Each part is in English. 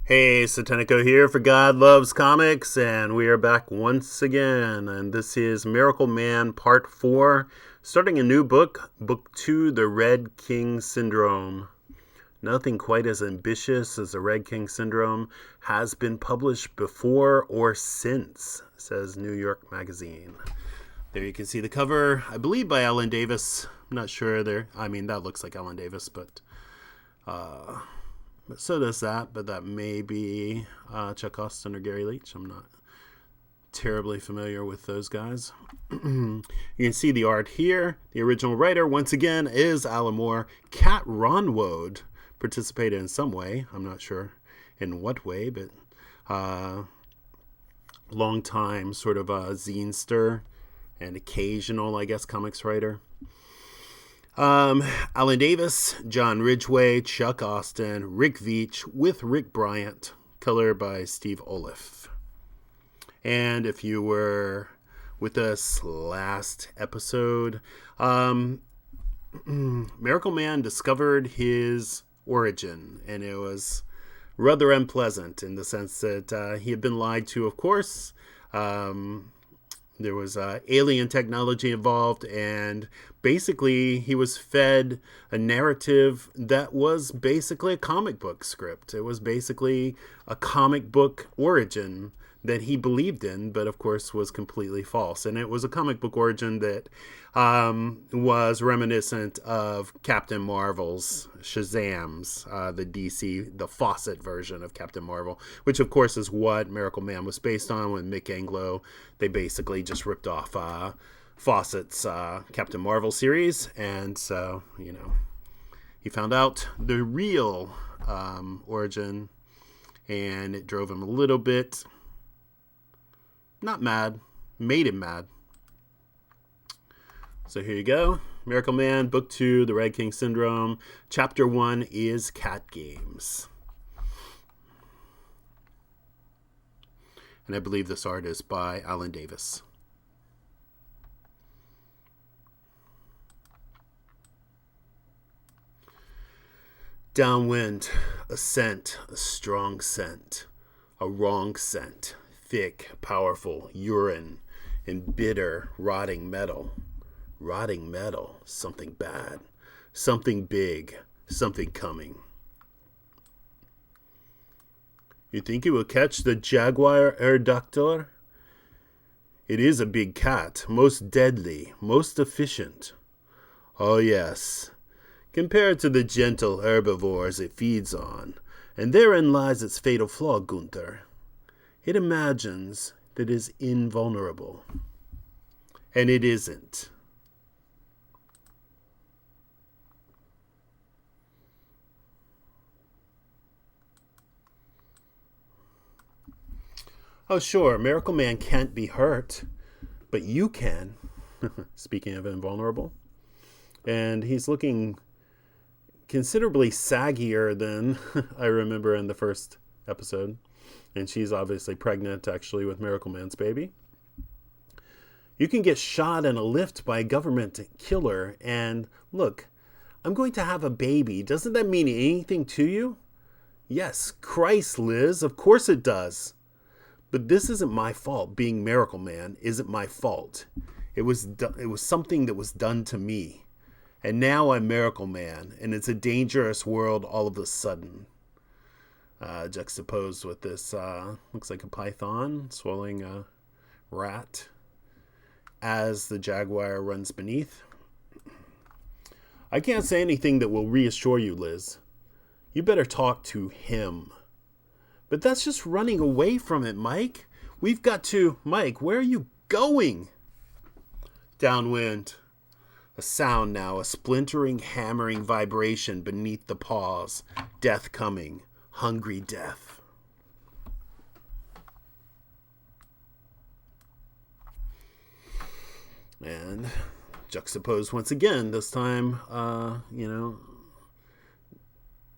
Hey, Satanico here for Godlovescomics, and we are back once again. And this is Miracleman Part 4, starting a new book, Book 2, The Red King Syndrome. Nothing quite as ambitious as the Red King Syndrome has been published before or since, says New York Magazine. There you can see the cover, I believe by Ellen Davis. I'm not sure there. I mean, that looks like Ellen Davis, but so does that, but that may be Chuck Austin or Gary Leach. I'm not terribly familiar with those guys. You can see the art here. The original writer, once again, is Alan Moore. Kat Ronwood participated in some way. I'm not sure in what way, but long time sort of a zinester and occasional, I guess, comics writer. Alan Davis, John Ridgway, Chuck Austin, Rick Veitch with Rick Bryant, color by Steve Oliff. And if you were with us last episode, Miracleman discovered his origin, and it was rather unpleasant in the sense that he had been lied to, of course. There was alien technology involved, and basically he was fed a narrative that was basically a comic book script. It was basically a comic book origin that he believed in, but of course was completely false. And it was a comic book origin that was reminiscent of Captain Marvel's, Shazam's, the DC, the Fawcett version of Captain Marvel, which of course is what Miracleman was based on. With Mick Anglo, they basically just ripped off Fawcett's Captain Marvel series, and so, you know, he found out the real origin, and it drove him a little bit, not mad, made him mad. So here you go. Miracleman, Book 2, The Red King Syndrome. Chapter 1 is Cat Games. And I believe this art is by Alan Davis. Downwind, a scent, a strong scent, a wrong scent, thick, powerful urine, and bitter, rotting metal. Rotting metal, something bad, something big, something coming. You think it will catch the jaguar, Doctor? It is a big cat, most deadly, most efficient. Oh yes, compared to the gentle herbivores it feeds on, and therein lies its fatal flaw, Gunther. It imagines that it is invulnerable, and it isn't. Oh, sure, Miracleman can't be hurt, but you can. Speaking of invulnerable. And he's looking considerably saggier than I remember in the first episode. And she's obviously pregnant, actually, with Miracleman's baby. You can get shot in a lift by a government killer, and look, I'm going to have a baby. Doesn't that mean anything to you? Yes, Christ, Liz, of course it does. But this isn't my fault. Being Miracleman isn't my fault. It was something that was done to me. And now I'm Miracleman, and it's a dangerous world all of a sudden. Juxtaposed with this, looks like a python swallowing a rat as the jaguar runs beneath. I can't say anything that will reassure you, Liz. You better talk to him. But that's just running away from it, Mike. We've got to... Mike, where are you going? Downwind. A sound now, a splintering, hammering vibration beneath the paws. Death coming. Hungry death. And juxtaposed once again, this time,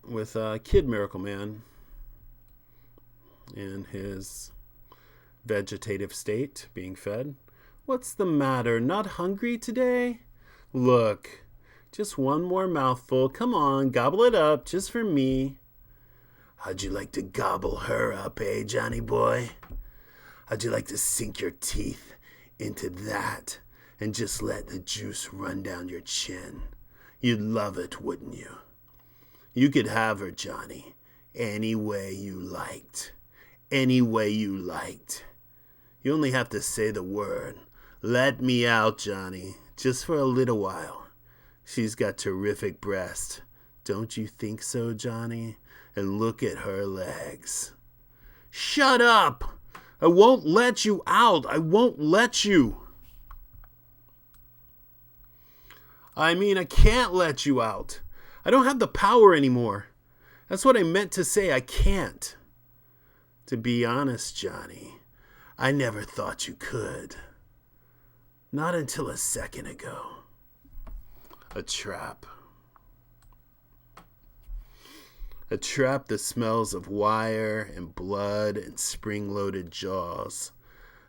with Kid Miracleman in his vegetative state, being fed. What's the matter? Not hungry today? Look, just one more mouthful. Come on, gobble it up, just for me. How'd you like to gobble her up, eh, Johnny boy? How'd you like to sink your teeth into that and just let the juice run down your chin? You'd love it, wouldn't you? You could have her, Johnny, any way you liked. Any way you liked. You only have to say the word. Let me out, Johnny, just for a little while. She's got terrific breasts. Don't you think so, Johnny? And look at her legs. Shut up! I won't let you out. I won't let you. I mean, I can't let you out. I don't have the power anymore. That's what I meant to say. I can't. To be honest, Johnny, I never thought you could. Not until a second ago. A trap. A trap that smells of wire and blood and spring-loaded jaws.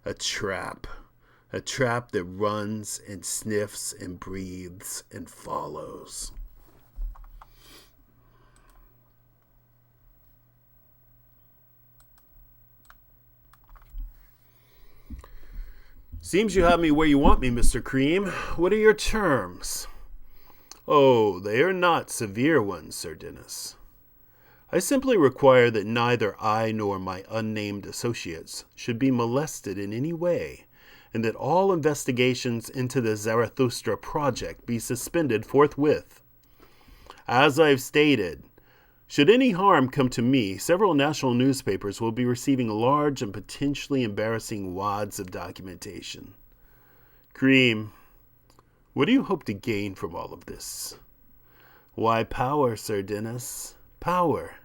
A trap. A trap that runs and sniffs and breathes and follows. Seems you have me where you want me, Mr. Cream. What are your terms? Oh, they are not severe ones, Sir Dennis. I simply require that neither I nor my unnamed associates should be molested in any way, and that all investigations into the Zarathustra project be suspended forthwith. As I've stated, should any harm come to me, several national newspapers will be receiving large and potentially embarrassing wads of documentation. Cream, what do you hope to gain from all of this? Why, power, Sir Dennis. Power.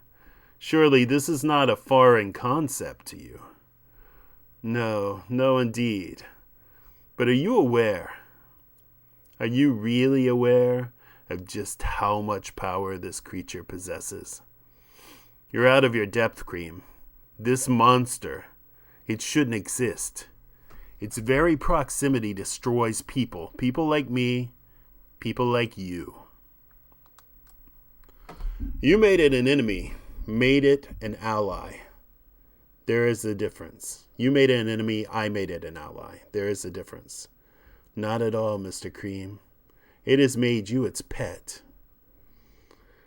Surely this is not a foreign concept to you. No, no indeed. But are you aware? Are you really aware of just how much power this creature possesses? You're out of your depth, Cream. This monster, it shouldn't exist. Its very proximity destroys people. People like me, people like you. You made it an enemy, made it an ally. There is a difference. You made it an enemy, I made it an ally. There is a difference. Not at all, Mr. Cream. It has made you its pet.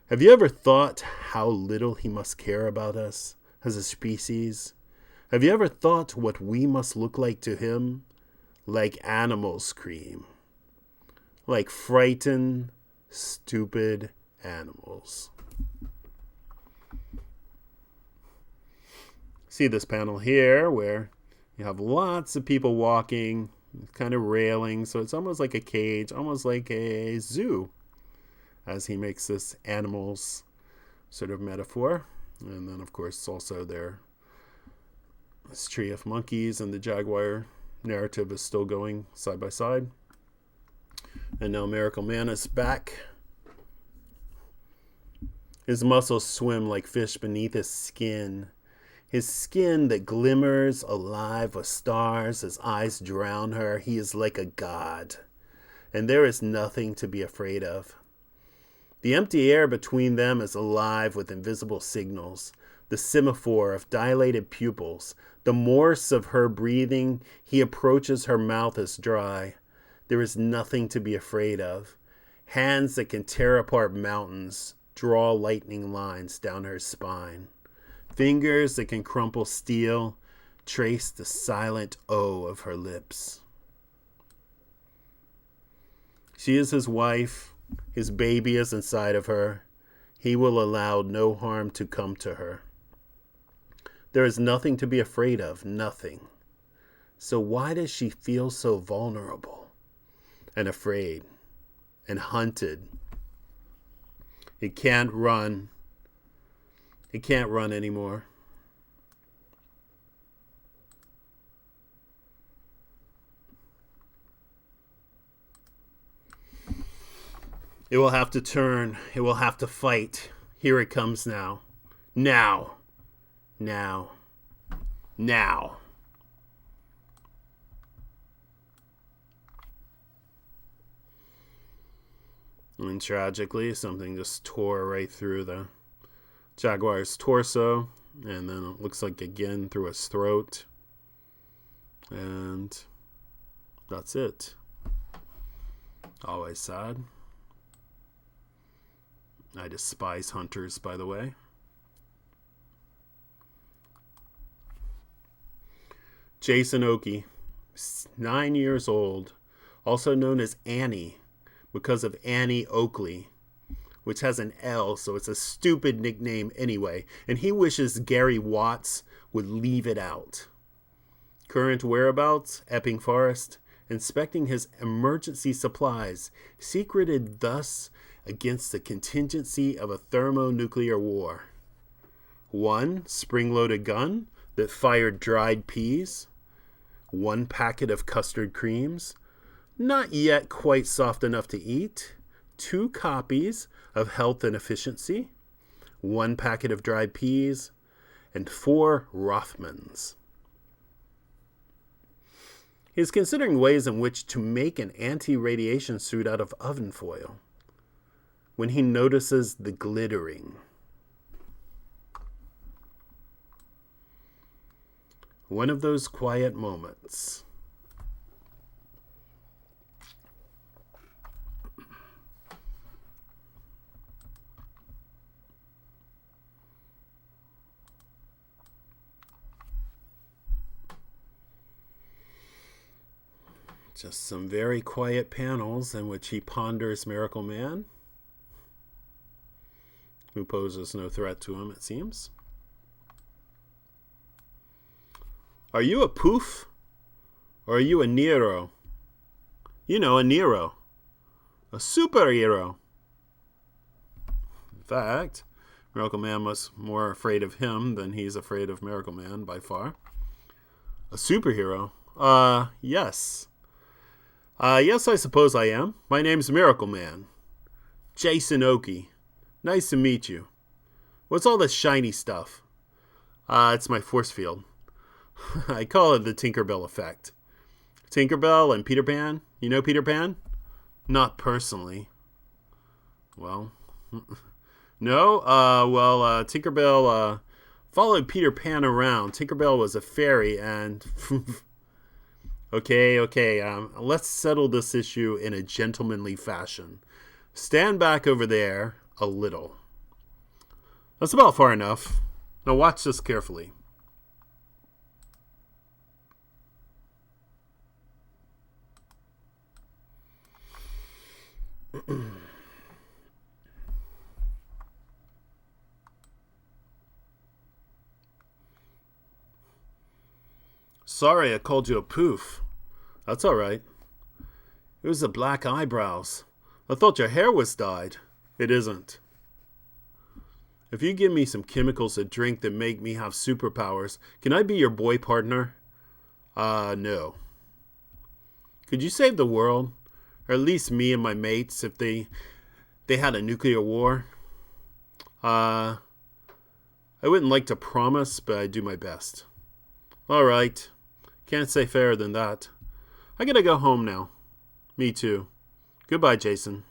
Have you ever thought how little he must care about us as a species? Have you ever thought what we must look like to him? Like animals, Cream. Like frightened, stupid animals. See this panel here where you have lots of people walking, kind of railing, so it's almost like a cage, almost like a zoo, as he makes this animals sort of metaphor. And then, of course, also this tree of monkeys and the jaguar narrative is still going side by side. And now Miracleman is back. His muscles swim like fish beneath his skin. His skin that glimmers alive with stars as eyes drown her. He is like a god. And there is nothing to be afraid of. The empty air between them is alive with invisible signals. The semaphore of dilated pupils. The Morse of her breathing. He approaches, her mouth is dry. There is nothing to be afraid of. Hands that can tear apart mountains draw lightning lines down her spine. Fingers that can crumple steel trace the silent O of her lips. She is his wife. His baby is inside of her. He will allow no harm to come to her. There is nothing to be afraid of, nothing. So why does she feel so vulnerable and afraid and hunted? It can't run. It can't run anymore. It will have to turn. It will have to fight. Here it comes now. Now. Now. Now. And tragically, something just tore right through the Jaguar's torso, and then it looks like again through his throat. And that's it. Always sad. I despise hunters, by the way. Jason Oakey, 9 years old, also known as Annie, because of Annie Oakley, which has an L, so it's a stupid nickname anyway, and he wishes Gary Watts would leave it out. Current whereabouts, Epping Forest, inspecting his emergency supplies, secreted thus against the contingency of a thermonuclear war. 1 spring-loaded gun that fired dried peas, 1 packet of custard creams, not yet quite soft enough to eat, 2 copies of Health and Efficiency, 1 packet of dried peas, and 4 Rothmans. He is considering ways in which to make an anti-radiation suit out of oven foil when he notices the glittering. One of those quiet moments. Just some very quiet panels in which he ponders Miracleman, who poses no threat to him, it seems. Are you a poof? Or are you a Nero? You know, a Nero. A superhero. In fact, Miracleman was more afraid of him than he's afraid of Miracleman by far. A superhero? Yes. Yes, I suppose I am. My name's Miracleman. Jason Oakey. Nice to meet you. What's all this shiny stuff? It's my force field. I call it the Tinkerbell effect. Tinkerbell and Peter Pan. You know Peter Pan? Not personally. Well, no. Tinkerbell followed Peter Pan around. Tinkerbell was a fairy and... Okay. Let's settle this issue in a gentlemanly fashion. Stand back over there a little. That's about far enough. Now watch this carefully. Sorry I called you a poof. That's all right. It was the black eyebrows. I thought your hair was dyed. It isn't. If you give me some chemicals to drink that make me have superpowers, can I be your boy partner? No. Could you save the world? Or at least me and my mates if they had a nuclear war? I wouldn't like to promise, but I'd do my best. All right. Can't say fairer than that. I gotta go home now. Me too. Goodbye, Jason.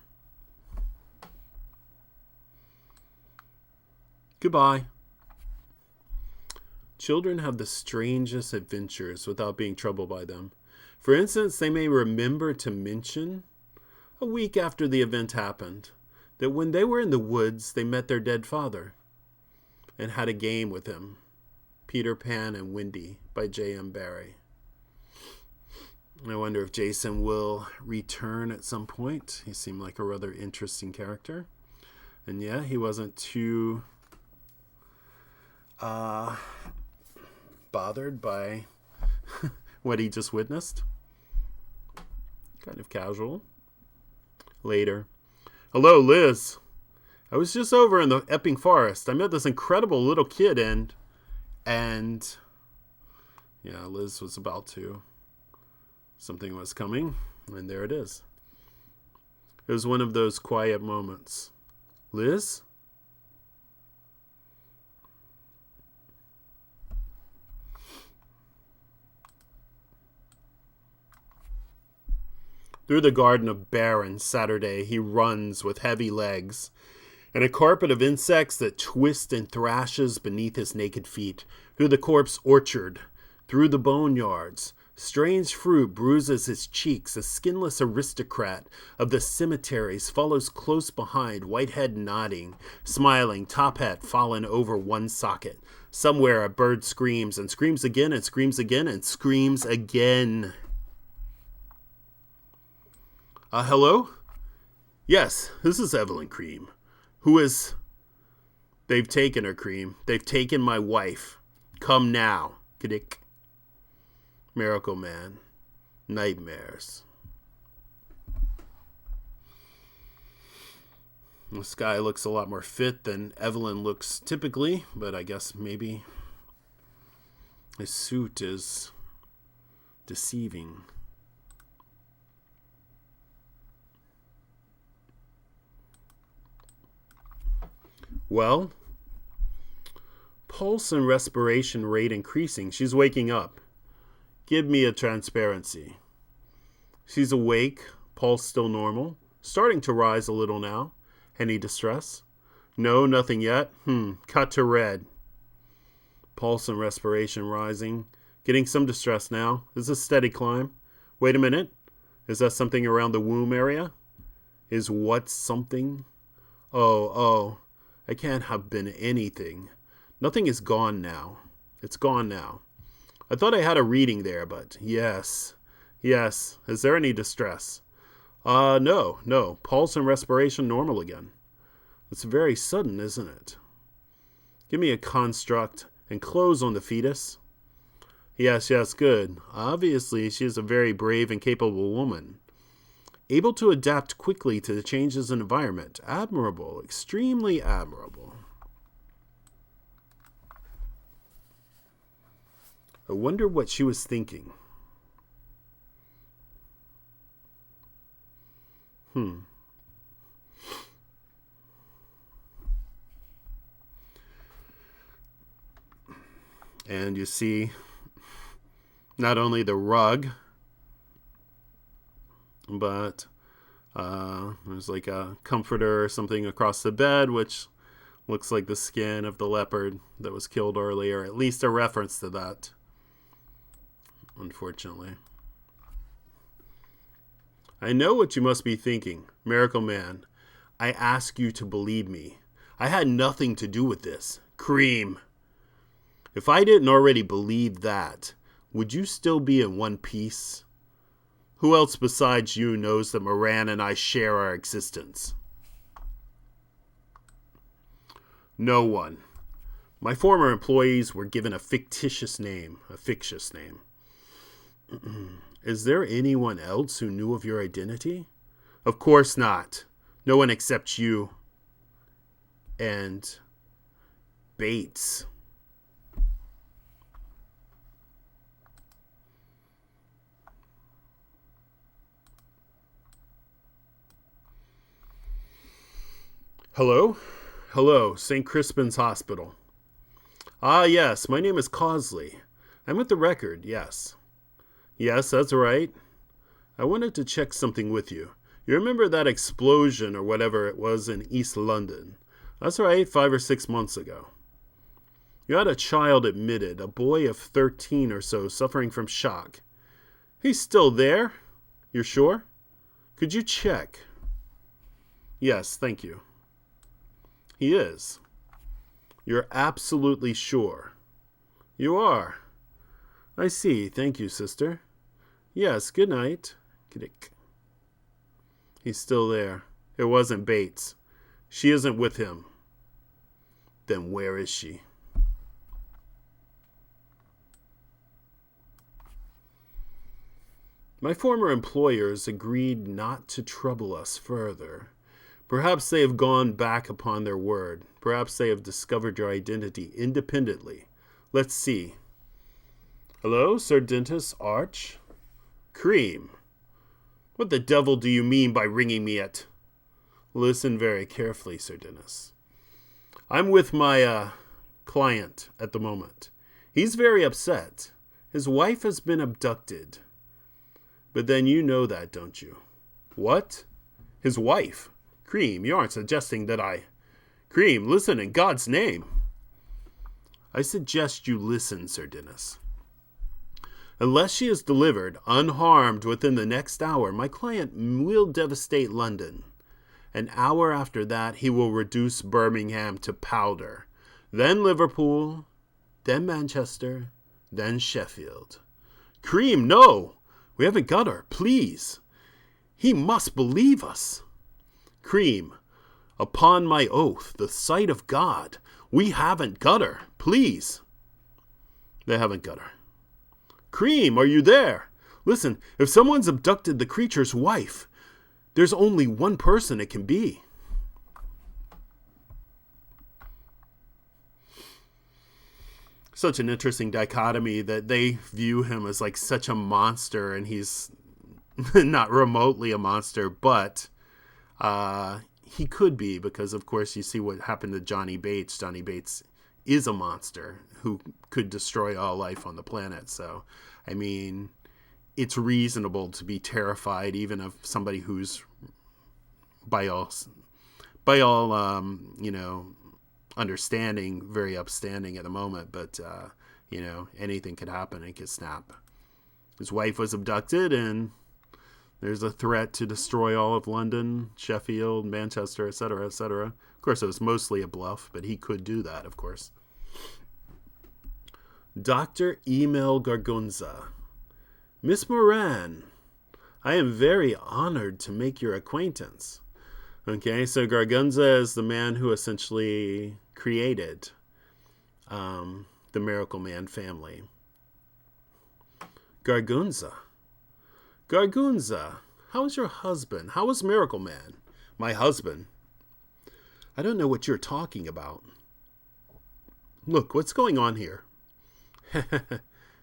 Goodbye. Children have the strangest adventures without being troubled by them. For instance, they may remember to mention, a week after the event happened, that when they were in the woods, they met their dead father and had a game with him. Peter Pan and Wendy by J.M. Barrie. I wonder if Jason will return at some point. He seemed like a rather interesting character. And yeah, he wasn't too bothered by what he just witnessed. Kind of casual. Later. Hello, Liz. I was just over in the Epping Forest. I met this incredible little kid and yeah, Liz was about to. Something was coming, and there it is. It was one of those quiet moments. Liz? Through the garden of barren Saturday, he runs with heavy legs. and a carpet of insects that twist and thrashes beneath his naked feet, through the corpse orchard, through the boneyards. Strange fruit bruises his cheeks. A skinless aristocrat of the cemeteries follows close behind, white head nodding, smiling, top hat fallen over one socket. Somewhere a bird screams, and screams again, and screams again, and screams again. Hello? Yes, this is Evelyn Cream. Who is... They've taken her, Cream. They've taken my wife. Come now. Kidik. Miracleman. Nightmares. This guy looks a lot more fit than Evelyn looks typically, but I guess maybe his suit is deceiving. Well, pulse and respiration rate increasing. She's waking up. Give me a transparency. She's awake, pulse still normal, starting to rise a little now. Any distress? No, nothing yet. Cut to red. Pulse and respiration rising. Getting some distress now. Is a steady climb. Wait a minute. Is that something around the womb area? Is what something? Oh. I can't have been anything. Nothing is gone now. It's gone now. I thought I had a reading there, but yes. Is there any distress? No. Pulse and respiration normal again. It's very sudden, isn't it? Give me a construct and close on the fetus. Yes, good. Obviously, she is a very brave and capable woman. Able to adapt quickly to the changes in environment. Admirable. Extremely admirable. I wonder what she was thinking. And you see not only the rug, but there's like a comforter or something across the bed, which looks like the skin of the leopard that was killed earlier. At least a reference to that, unfortunately. I know what you must be thinking, Miracleman. I ask you to believe me. I had nothing to do with this. Cream. If I didn't already believe that, would you still be in one piece? Who else besides you knows that Moran and I share our existence? No one. My former employees were given a fictitious name. Is there anyone else who knew of your identity? Of course not. No one except you. And Bates. Hello, St. Crispin's Hospital. Ah, yes, my name is Cosley. I'm with the Record, yes. Yes, that's right. I wanted to check something with you. You remember that explosion or whatever it was in East London? That's right, 5 or 6 months ago. You had a child admitted, a boy of 13 or so, suffering from shock. He's still there? You're sure? Could you check? Yes, thank you. He is. You're absolutely sure. You are. I see. Thank you, sister. Yes, good night. Kidik. He's still there. It wasn't Bates. She isn't with him. Then where is she? My former employers agreed not to trouble us further. Perhaps they have gone back upon their word. Perhaps they have discovered your identity independently. Let's see. Hello, Sir Dentist Arch? Cream. What the devil do you mean by ringing me at... Listen very carefully, Sir Dennis. I'm with my client at the moment. He's very upset. His wife has been abducted. But then you know that, don't you? What? His wife? Cream, you aren't suggesting that I... Cream, listen in God's name. I suggest you listen, Sir Dennis. Unless she is delivered unharmed within the next hour, my client will devastate London. An hour after that, he will reduce Birmingham to powder. Then Liverpool, then Manchester, then Sheffield. Cream, no! We haven't got her, please. He must believe us. Cream, upon my oath, the sight of God, we haven't got her, please. They haven't got her. Cream, are you there? Listen, if someone's abducted the creature's wife, there's only one person it can be. Such an interesting dichotomy that they view him as like such a monster, and he's not remotely a monster, but he could be, because of course you see what happened to Johnny Bates. Johnny Bates is a monster who could destroy all life on the planet. So, I mean, it's reasonable to be terrified even of somebody who's by all understanding, very upstanding at the moment, but anything could happen. It could snap. His wife was abducted, and there's a threat to destroy all of London, Sheffield, Manchester, etc., etc. Of course, it was mostly a bluff, but he could do that, of course. Dr. Emil Gargunza. Miss Moran, I am very honored to make your acquaintance. Okay, so Gargunza is the man who essentially created the Miracleman family. Gargunza, how is your husband? How is Miracleman? My husband? I don't know what you're talking about. Look, what's going on here?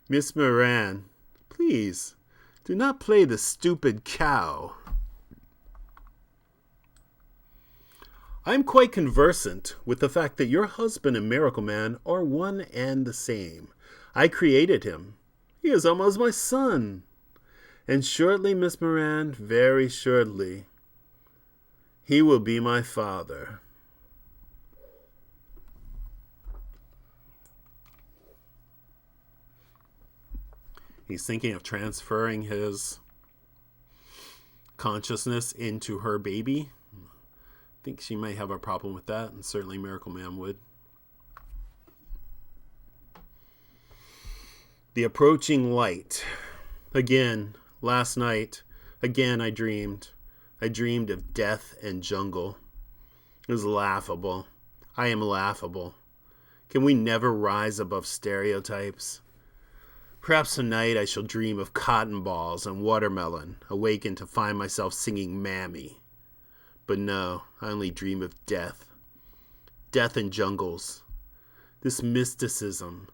Miss Moran, please, do not play the stupid cow. I am quite conversant with the fact that your husband and Miracleman are one and the same. I created him. He is almost my son. And shortly, Miss Moran, very shortly, he will be my father. He's thinking of transferring his consciousness into her baby. I think she may have a problem with that, and certainly Miracleman would. The approaching light. Again, last night, again I dreamed. I dreamed of death and jungle. It was laughable. I am laughable. Can we never rise above stereotypes? Perhaps tonight I shall dream of cotton balls and watermelon, awaken to find myself singing Mammy. But no, I only dream of death. Death and jungles. This mysticism,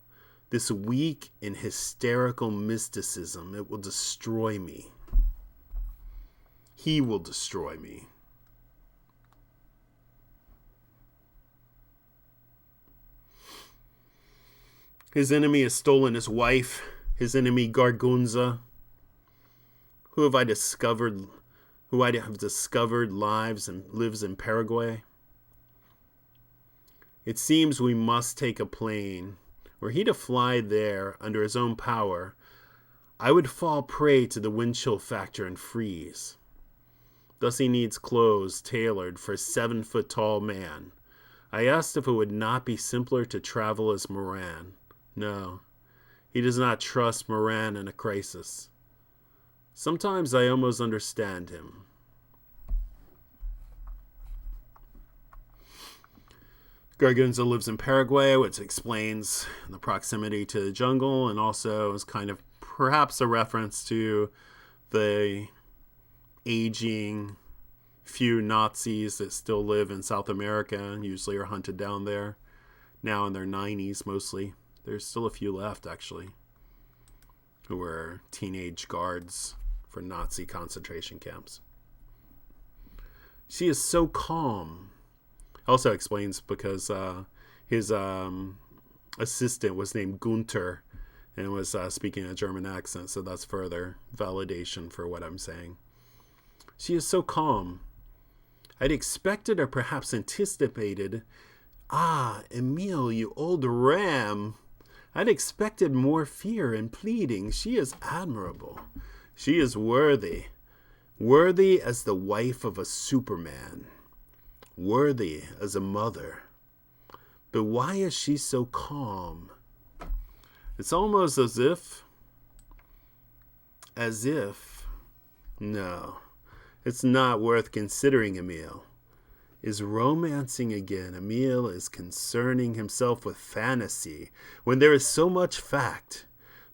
this weak and hysterical mysticism, it will destroy me. He will destroy me. His enemy has stolen his wife. His enemy, Gargunza, who I have discovered lives and lives in Paraguay. It seems we must take a plane. Were he to fly there under his own power, I would fall prey to the wind chill factor and freeze. Thus he needs clothes tailored for a 7-foot-tall man. I asked if it would not be simpler to travel as Moran. No. He does not trust Moran in a crisis. Sometimes I almost understand him. Gargunza lives in Paraguay, which explains the proximity to the jungle, and also is kind of perhaps a reference to the aging few Nazis that still live in South America and usually are hunted down there, now in their 90s mostly. There's still a few left, actually, who were teenage guards for Nazi concentration camps. She is so calm. Also explains because his assistant was named Gunther and was speaking a German accent, so that's further validation for what I'm saying. She is so calm. I'd expected or perhaps anticipated, "Ah, Emile, you old ram." I'd expected more fear and pleading. She is admirable. She is worthy. Worthy as the wife of a Superman. Worthy as a mother. But why is she so calm? It's almost as if, no, it's not worth considering. Emile is romancing again. Emile is concerning himself with fantasy when there is so much fact.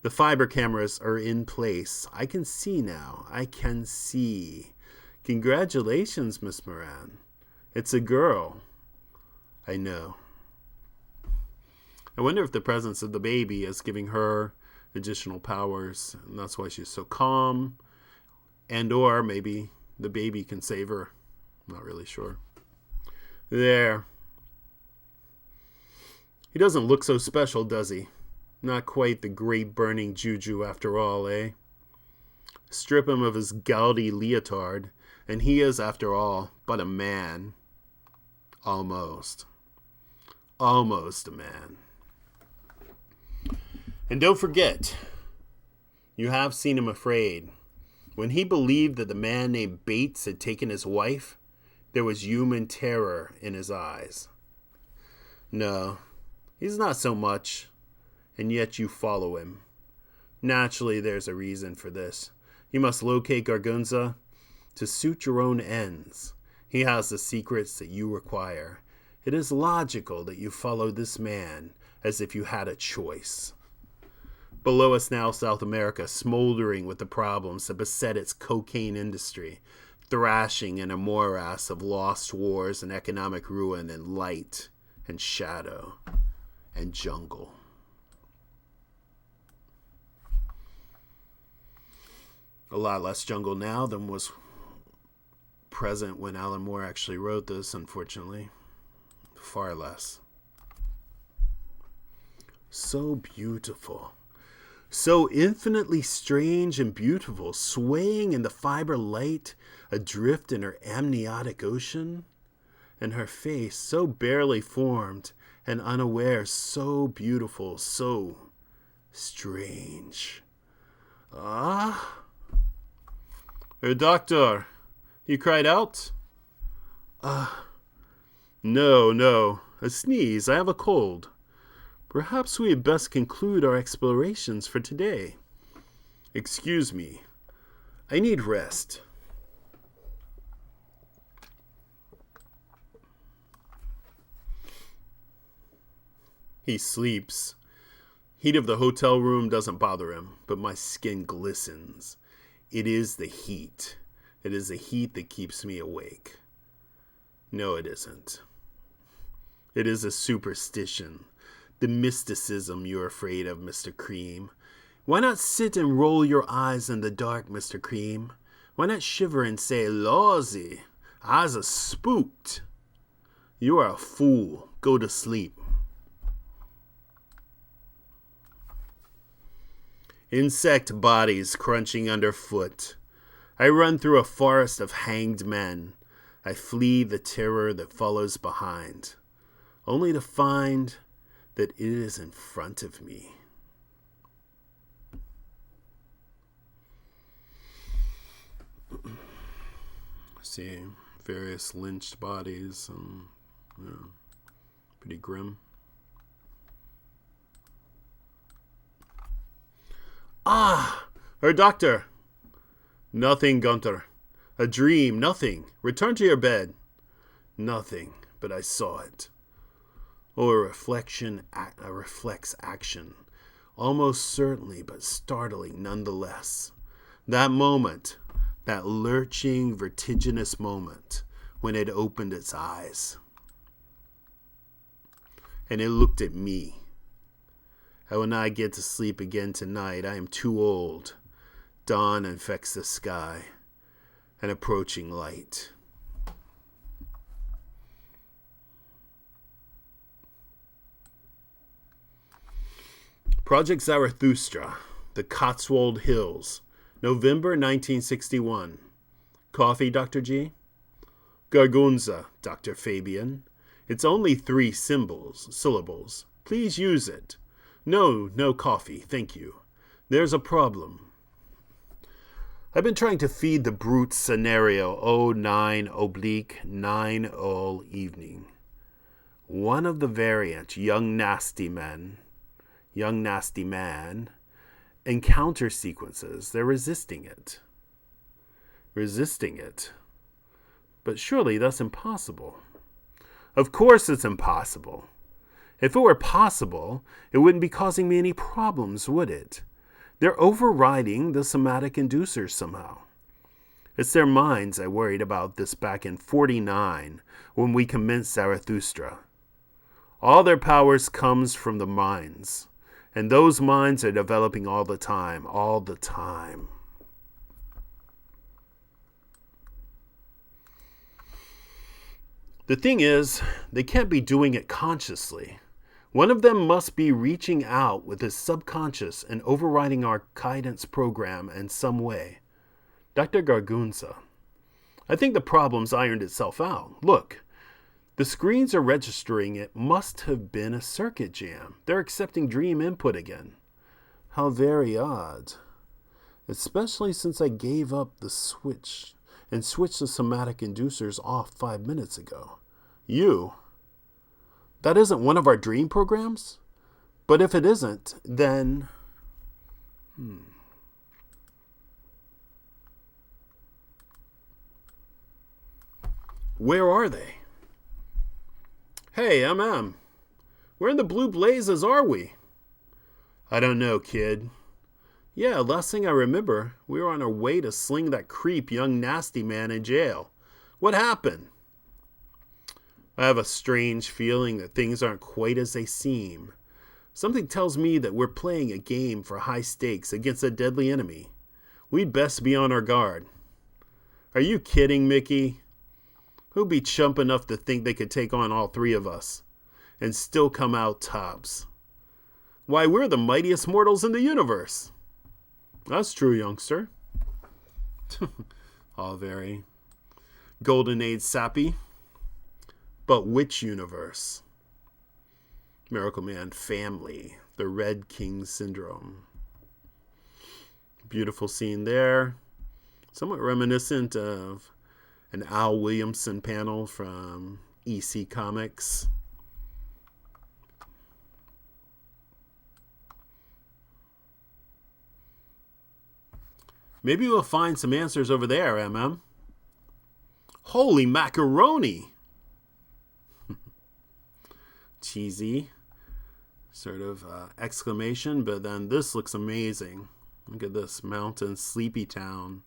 The fiber cameras are in place. I can see now. I can see. Congratulations, Miss Moran. It's a girl. I know. I wonder if the presence of the baby is giving her additional powers, and that's why she's so calm. And or maybe the baby can save her. I'm not really sure. There. He doesn't look so special, does he? Not quite the great burning juju after all, eh? Strip him of his gaudy leotard, and he is, after all, but a man. Almost. Almost a man. And don't forget, you have seen him afraid. When he believed that the man named Bates had taken his wife, there was human terror in his eyes. No, he's not so much, and yet you follow him. Naturally, there's a reason for this. You must locate Gargunza to suit your own ends. He has the secrets that you require. It is logical that you follow this man as if you had a choice. Below us now, South America, smoldering with the problems that beset its cocaine industry, thrashing in a morass of lost wars and economic ruin and light and shadow and jungle. A lot less jungle now than was present when Alan Moore actually wrote this, unfortunately. Far less. So beautiful. So infinitely strange and beautiful, swaying in the fiber light, adrift in her amniotic ocean, and her face so barely formed and unaware, so beautiful, so strange. Ah! Herr Doctor, you cried out? No, a sneeze, I have a cold. Perhaps we had best conclude our explorations for today. Excuse me, I need rest. He sleeps. Heat of the hotel room doesn't bother him, but my skin glistens. It is the heat. It is the heat that keeps me awake. No, it isn't. It is a superstition. The mysticism you're afraid of, Mr. Cream. Why not sit and roll your eyes in the dark, Mr. Cream? Why not shiver and say, Lawsy, I's a spooked. You are a fool. Go to sleep. Insect bodies crunching underfoot. I run through a forest of hanged men. I flee the terror that follows behind, only to find that it is in front of me. See various lynched bodies, and pretty grim. Ah, Herr Doctor. Nothing, Gunther. A dream, nothing. Return to your bed. Nothing, but I saw it. Oh, a reflection, a reflex action. Almost certainly, but startling nonetheless. That moment, that lurching, vertiginous moment, when it opened its eyes. And it looked at me. I will not get to sleep again tonight. I am too old. Dawn infects the sky. An approaching light. Project Zarathustra, the Cotswold Hills, November 1961. Coffee, Dr. G? Gargunza, Dr. Fabian. It's only 3 syllables. Please use it. No coffee, thank you. There's a problem. I've been trying to feed the brute scenario 09/9 all evening. One of the variant, young nasty man, encounter sequences. They're resisting it. But surely that's impossible. Of course it's impossible. If it were possible, it wouldn't be causing me any problems, would it? They're overriding the somatic inducers somehow. It's their minds I worried about this back in 49 when we commenced Zarathustra. All their powers comes from the minds, and those minds are developing all the time. The thing is, they can't be doing it consciously. One of them must be reaching out with his subconscious and overriding our guidance program in some way. Dr. Gargunza, I think the problem's ironed itself out. Look, the screens are registering it must have been a circuit jam. They're accepting dream input again. How very odd. Especially since I gave up the switch and switched the somatic inducers off 5 minutes ago. You? That isn't one of our dream programs? But if it isn't, then... Where are they? Hey, where in the blue blazes are we? I don't know, kid. Yeah, last thing I remember, we were on our way to sling that creep young nasty man in jail. What happened? I have a strange feeling that things aren't quite as they seem. Something tells me that we're playing a game for high stakes against a deadly enemy. We'd best be on our guard. Are you kidding, Mickey? Who'd be chump enough to think they could take on all 3 of us and still come out tops? Why, we're the mightiest mortals in the universe. That's true, youngster. All very golden age sappy. But which universe? Miracleman family, the Red King syndrome. Beautiful scene there. Somewhat reminiscent of an Al Williamson panel from EC Comics. Maybe we'll find some answers over there, MM. Holy macaroni! Cheesy sort of exclamation, but then this looks amazing. Look at this mountain, Sleepytown,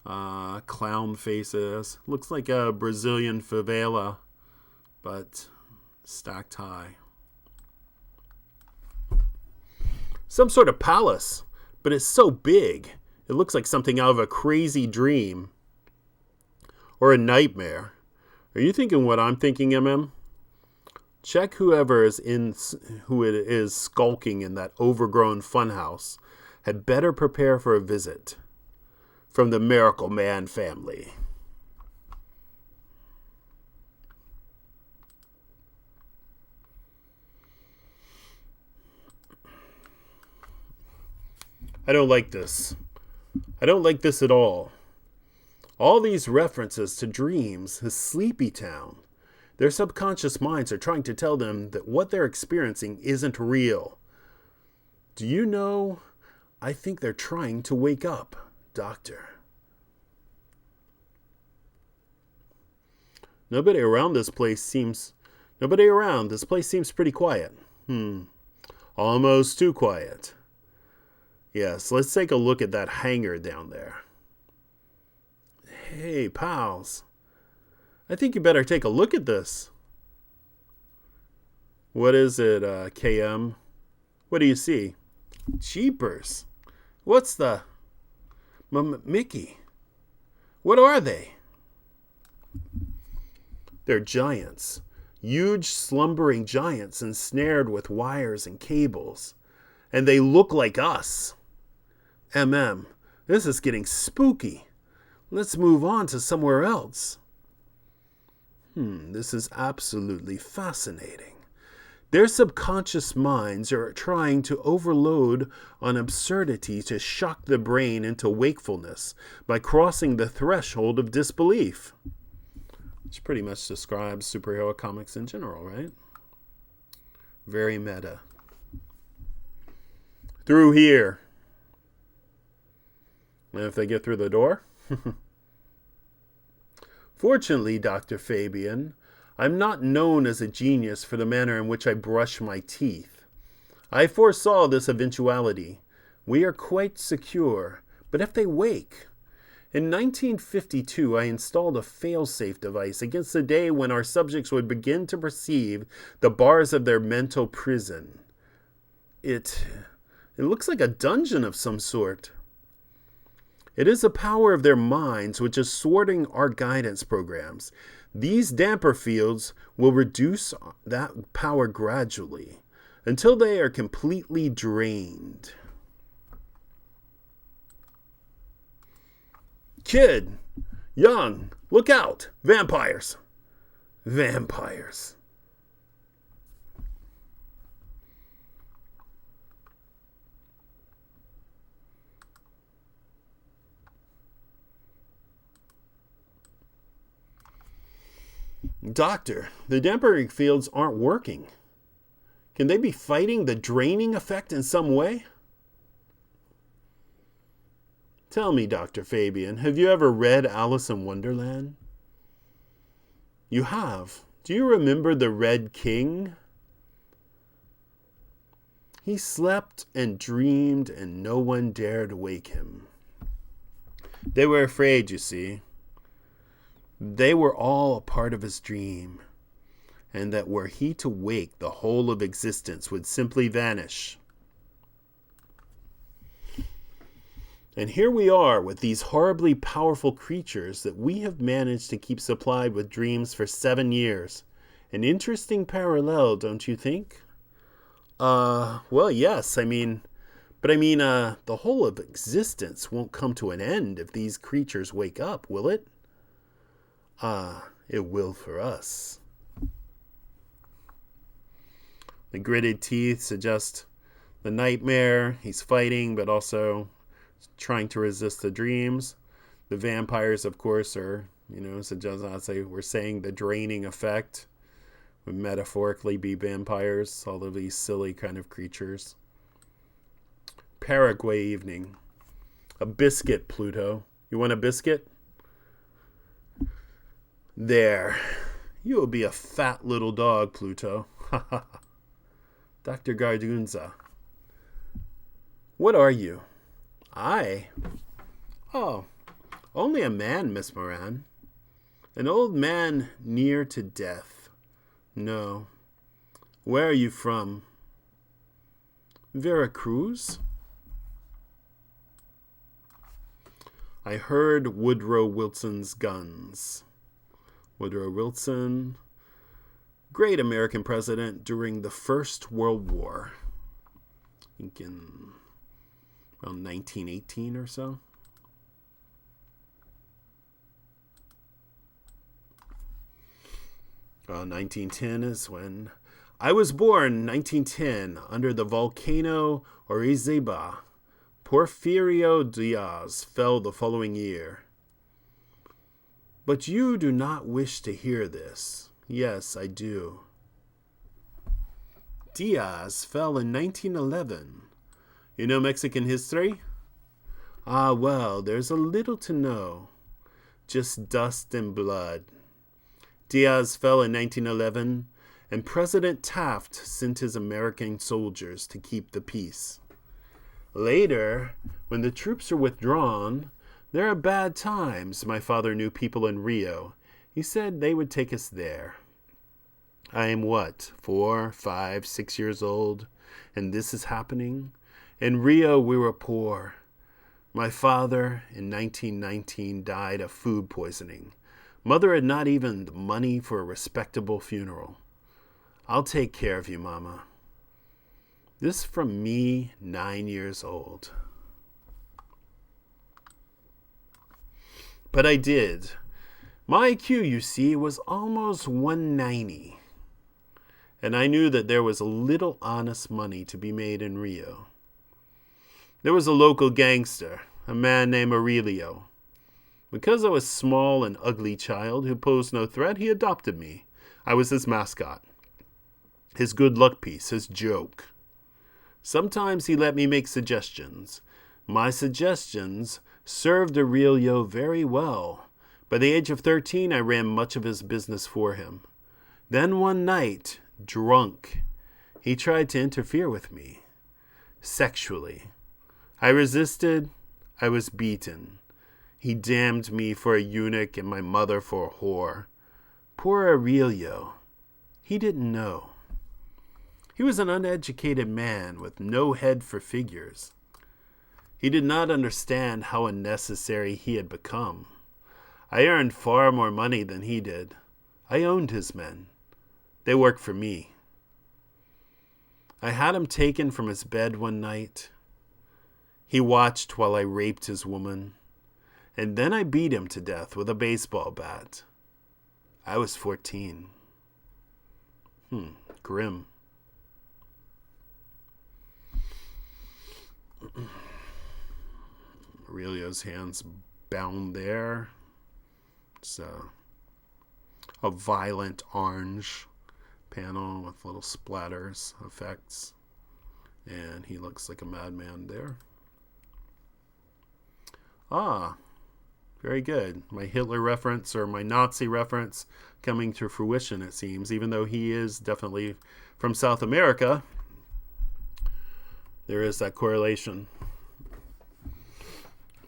clown faces. Looks like a Brazilian favela, but stacked high. Some sort of palace, but it's so big. It looks like something out of a crazy dream or a nightmare. Are you thinking what I'm thinking, MM? Check who it is skulking in that overgrown funhouse had better prepare for a visit from the Miracleman family. I don't like this. I don't like this at all. All these references to dreams is Sleepytown. Their subconscious minds are trying to tell them that what they're experiencing isn't real. Do you know, I think they're trying to wake up, Doctor. Nobody around. This place seems pretty quiet. Almost too quiet. Yes, let's take a look at that hangar down there. Hey, pals. I think you better take a look at this. What is it, KM? What do you see? Jeepers. What's the... Mickey. What are they? They're giants. Huge slumbering giants ensnared with wires and cables. And they look like us. MM, this is getting spooky. Let's move on to somewhere else. This is absolutely fascinating. Their subconscious minds are trying to overload on absurdity to shock the brain into wakefulness by crossing the threshold of disbelief. Which pretty much describes superhero comics in general, right? Very meta. Through here. And if they get through the door? Fortunately, Dr. Fabian, I'm not known as a genius for the manner in which I brush my teeth. I foresaw this eventuality. We are quite secure, but if they wake... In 1952, I installed a fail-safe device against the day when our subjects would begin to perceive the bars of their mental prison. It looks like a dungeon of some sort. It is the power of their minds which is thwarting our guidance programs. These damper fields will reduce that power gradually until they are completely drained. Kid, young, look out! Vampires! Vampires. Doctor, the dampering fields aren't working. Can they be fighting the draining effect in some way? Tell me, Dr. Fabian, have you ever read Alice in Wonderland? You have. Do you remember the Red King? He slept and dreamed, and no one dared wake him. They were afraid, you see. They were all a part of his dream, and that were he to wake, the whole of existence would simply vanish. And here we are with these horribly powerful creatures that we have managed to keep supplied with dreams for 7 years. An interesting parallel, don't you think? Well, yes, the whole of existence won't come to an end if these creatures wake up, will it? It will for us. The gritted teeth suggest the nightmare. He's fighting, but also trying to resist the dreams. The vampires, of course, are, suggest, I'd say, we're saying the draining effect would metaphorically be vampires, all of these silly kind of creatures. Paraguay evening. A biscuit, Pluto. You want a biscuit? There. You will be a fat little dog, Pluto. Dr. Gargunza. What are you? I? Oh, only a man, Miss Moran. An old man near to death. No. Where are you from? Veracruz? I heard Woodrow Wilson's guns. Woodrow Wilson, great American president during the First World War. I think in around 1918 or so. Uh, 1910 is when I was born. 1910 under the volcano Orizaba. Porfirio Diaz fell the following year. But you do not wish to hear this. Yes, I do. Diaz fell in 1911. You know Mexican history? Ah, well, there's a little to know. Just dust and blood. Diaz fell in 1911, and President Taft sent his American soldiers to keep the peace. Later, when the troops are withdrawn, there are bad times. My father knew people in Rio. He said they would take us there. I am 4, 5, 6 years old, and this is happening? In Rio, we were poor. My father, in 1919, died of food poisoning. Mother had not even the money for a respectable funeral. I'll take care of you, Mama. This from me, 9 years old. But I did. My IQ, you see, was almost 190, and I knew that there was a little honest money to be made in Rio. There was a local gangster, a man named Aurelio. Because I was a small and ugly child who posed no threat, he adopted me. I was his mascot, his good luck piece, his joke. Sometimes he let me make suggestions. My suggestions served Aurelio very well. By the age of 13, I ran much of his business for him. Then one night, drunk, he tried to interfere with me, sexually. I resisted. I was beaten. He damned me for a eunuch and my mother for a whore. Poor Aurelio. He didn't know. He was an uneducated man with no head for figures. He did not understand how unnecessary he had become. I earned far more money than he did. I owned his men. They worked for me. I had him taken from his bed one night. He watched while I raped his woman, and then I beat him to death with a baseball bat. I was 14. Grim. Aurelio's hands bound there. It's a violent orange panel with little splatters, effects. And he looks like a madman there. Very good. My Hitler reference or my Nazi reference coming to fruition, it seems. Even though he is definitely from South America, there is that correlation.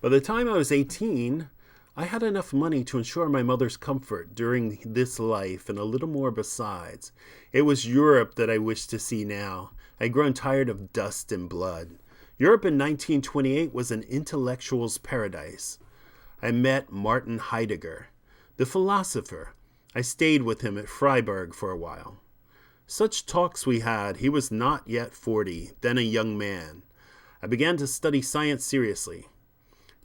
By the time I was 18, I had enough money to ensure my mother's comfort during this life and a little more besides. It was Europe that I wished to see now. I had grown tired of dust and blood. Europe in 1928 was an intellectual's paradise. I met Martin Heidegger, the philosopher. I stayed with him at Freiburg for a while. Such talks we had. He was not yet 40, then a young man. I began to study science seriously.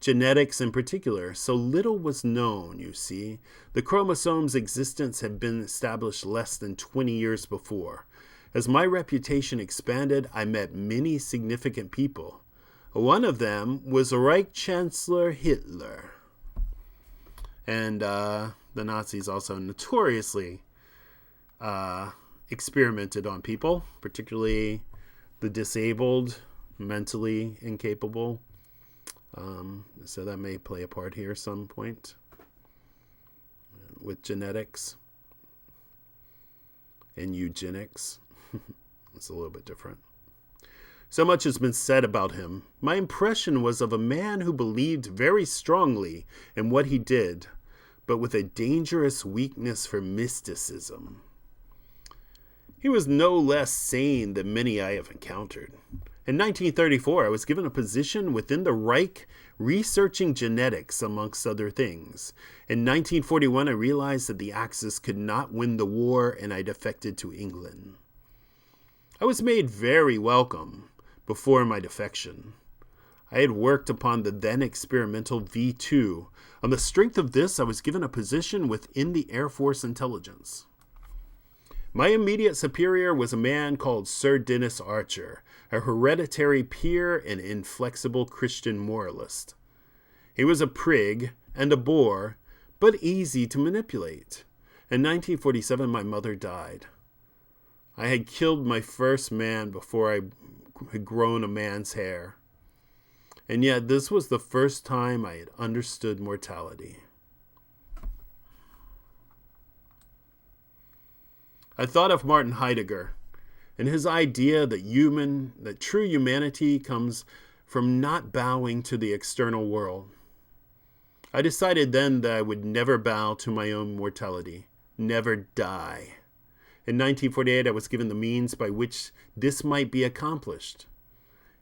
Genetics in particular, so little was known, you see. The chromosome's existence had been established less than 20 years before. As my reputation expanded, I met many significant people. One of them was Reich Chancellor Hitler. And the Nazis also notoriously experimented on people, particularly the disabled, mentally incapable. So that may play a part here at some point with genetics and eugenics. It's a little bit different. So much has been said about him. My impression was of a man who believed very strongly in what he did, but with a dangerous weakness for mysticism. He was no less sane than many I have encountered. In 1934, I was given a position within the Reich researching genetics, amongst other things. In 1941, I realized that the Axis could not win the war, and I defected to England. I was made very welcome before my defection. I had worked upon the then experimental V2. On the strength of this, I was given a position within the Air Force intelligence. My immediate superior was a man called Sir Dennis Archer, a hereditary peer and inflexible Christian moralist. He was a prig and a bore, but easy to manipulate. In 1947, my mother died. I had killed my first man before I had grown a man's hair. And yet this was the first time I had understood mortality. I thought of Martin Heidegger and his idea that true humanity comes from not bowing to the external world. I decided then that I would never bow to my own mortality, never die. In 1948, I was given the means by which this might be accomplished.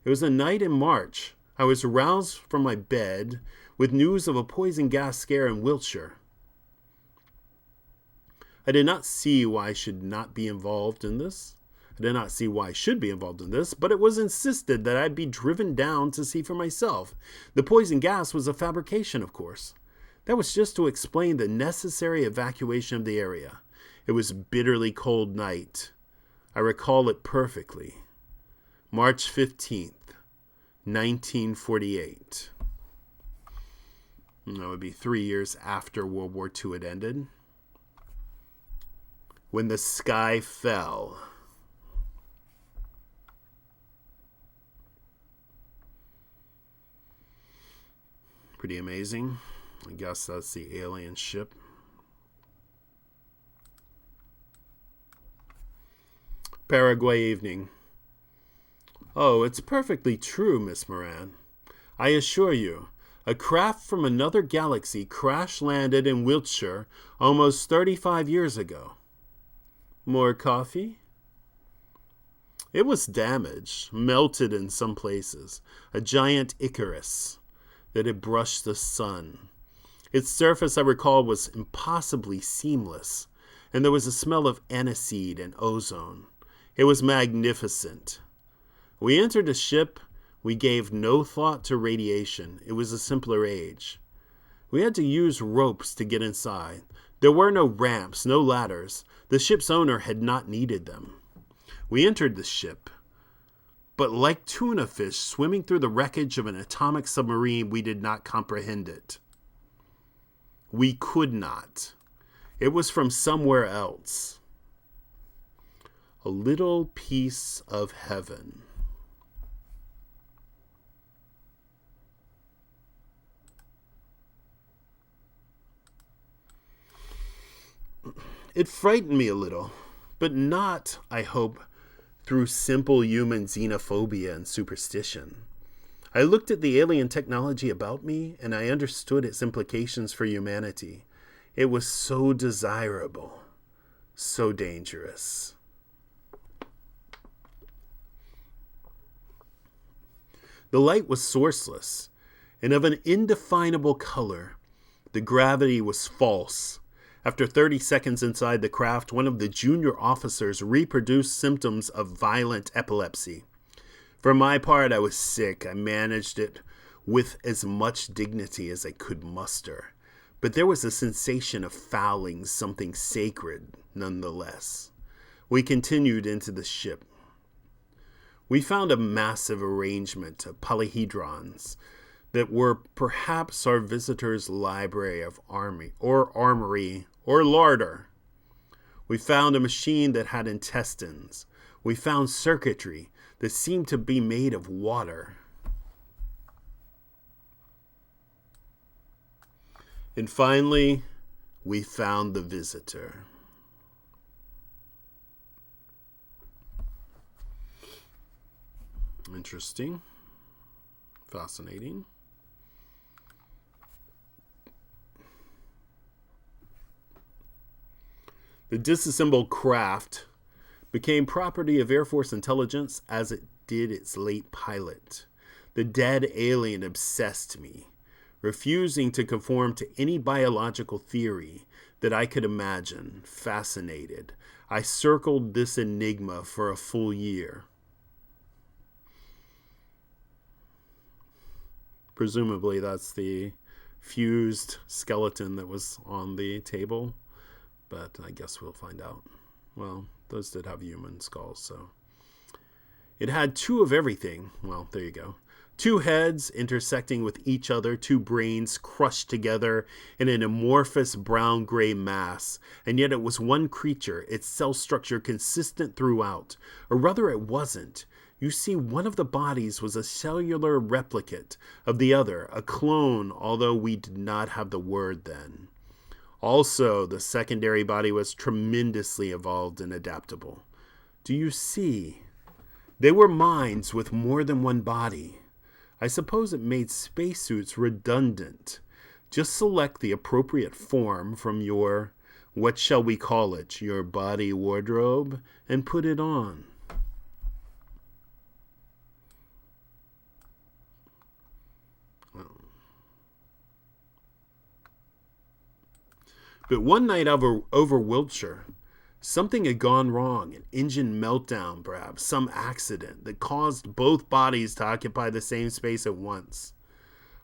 It was a night in March. I was aroused from my bed with news of a poison gas scare in Wiltshire. I did not see why I should not be involved in this. I did not see why I should be involved in this, but it was insisted that I be driven down to see for myself. The poison gas was a fabrication, of course. That was just to explain the necessary evacuation of the area. It was a bitterly cold night. I recall it perfectly. March 15th, 1948. That would be 3 years after World War II had ended. When the sky fell. Pretty amazing. I guess that's the alien ship. Paraguay evening. Oh, it's perfectly true, Miss Moran. I assure you, a craft from another galaxy crash-landed in Wiltshire almost 35 years ago. More coffee? It was damaged, melted in some places, a giant Icarus that had brushed the sun. Its surface, I recall, was impossibly seamless, and there was a smell of aniseed and ozone. It was magnificent. We entered the ship. We gave no thought to radiation. It was a simpler age. We had to use ropes to get inside. There were no ramps, no ladders. The ship's owner had not needed them. We entered the ship. But like tuna fish swimming through the wreckage of an atomic submarine, we did not comprehend it. We could not. It was from somewhere else. A little piece of heaven. It frightened me a little, but not, I hope, through simple human xenophobia and superstition. I looked at the alien technology about me, and I understood its implications for humanity. It was so desirable, so dangerous. The light was sourceless, and of an indefinable color. The gravity was false. After 30 seconds inside the craft, one of the junior officers reproduced symptoms of violent epilepsy. For my part, I was sick. I managed it with as much dignity as I could muster. But there was a sensation of fouling something sacred nonetheless. We continued into the ship. We found a massive arrangement of polyhedrons that were perhaps our visitor's library of armory or larder. We found a machine that had intestines. We found circuitry that seemed to be made of water. And finally, we found the visitor. Interesting. Fascinating. The disassembled craft became property of Air Force intelligence as it did its late pilot. The dead alien obsessed me, refusing to conform to any biological theory that I could imagine. Fascinated, I circled this enigma for a full year. Presumably that's the fused skeleton that was on the table, but I guess we'll find out. Well, those did have human skulls, so. It had two of everything. Well, there you go. Two heads intersecting with each other, two brains crushed together in an amorphous brown-gray mass, and yet it was one creature, its cell structure consistent throughout. Or rather, it wasn't. You see, one of the bodies was a cellular replicate of the other, a clone, although we did not have the word then. Also, the secondary body was tremendously evolved and adaptable. Do you see? They were minds with more than one body. I suppose it made spacesuits redundant. Just select the appropriate form from your, what shall we call it, your body wardrobe, and put it on. But one night over Wiltshire, something had gone wrong, an engine meltdown perhaps, some accident that caused both bodies to occupy the same space at once.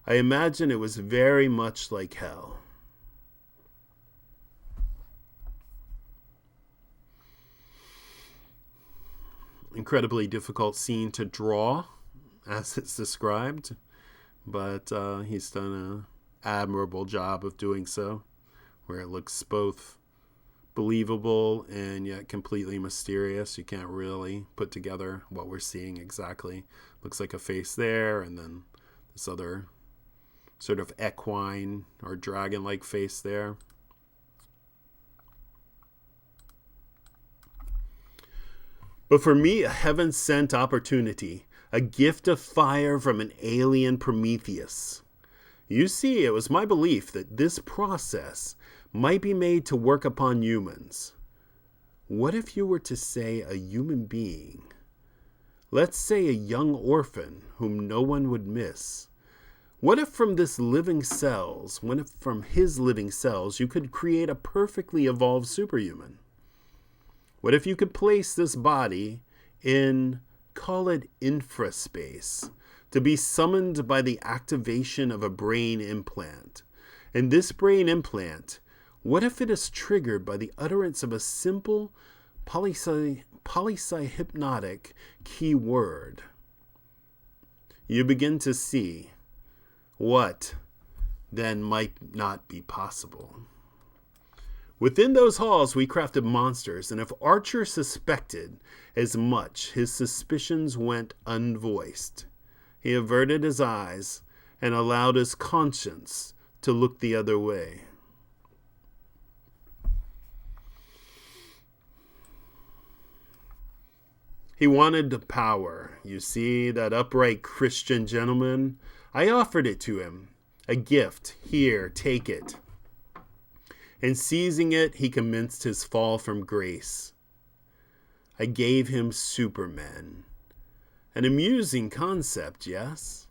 I imagine it was very much like hell. incredibly difficult scene to draw, as it's described, but he's done an admirable job of doing so, where it looks both believable and yet completely mysterious. You can't really put together what we're seeing exactly. Looks like a face there, and then this other sort of equine or dragon-like face there. But for me, a heaven-sent opportunity, a gift of fire from an alien Prometheus. You see, it was my belief that this process might be made to work upon humans. What if you were to say a human being? Let's say a young orphan whom no one would miss. What if from his living cells, you could create a perfectly evolved superhuman? What if you could place this body in, call it infraspace, to be summoned by the activation of a brain implant? And this brain implant, what if it is triggered by the utterance of a simple polysyhypnotic keyword? You begin to see what then might not be possible. Within those halls we crafted monsters, and if Archer suspected as much, his suspicions went unvoiced. He averted his eyes and allowed his conscience to look the other way. He wanted the power. You see, that upright Christian gentleman? I offered it to him. A gift. Here, take it. And seizing it, he commenced his fall from grace. I gave him Superman. An amusing concept, yes?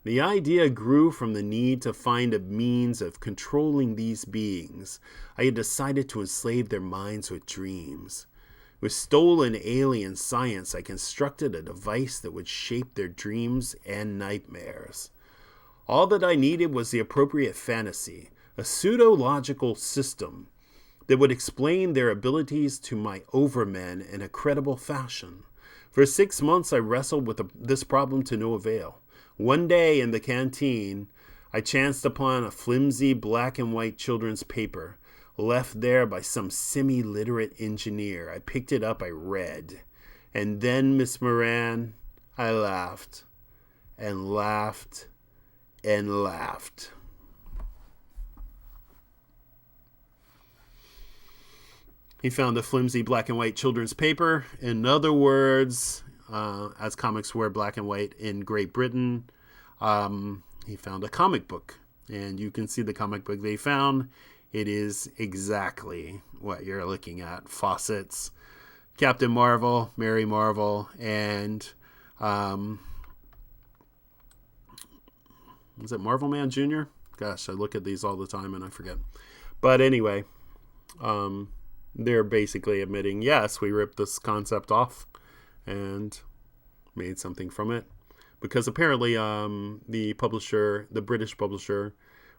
The idea grew from the need to find a means of controlling these beings. I had decided to enslave their minds with dreams. With stolen alien science, I constructed a device that would shape their dreams and nightmares. All that I needed was the appropriate fantasy, a pseudo-logical system that would explain their abilities to my overmen in a credible fashion. For 6 months I wrestled with this problem to no avail. One day in the canteen, I chanced upon a flimsy black and white children's paper, left there by some semi-literate engineer. I picked it up, I read. And then, Miss Moran, I laughed, and laughed, and laughed. He found the flimsy black and white children's paper. In other words, as comics were black and white in Great Britain, he found a comic book. And you can see the comic book they found. It is exactly what you're looking at. Fawcett's Captain Marvel, Mary Marvel, and was it Marvel Man Jr.? Gosh, I look at these all the time and I forget. But anyway, they're basically admitting, yes, we ripped this concept off and made something from it. Because apparently the British publisher,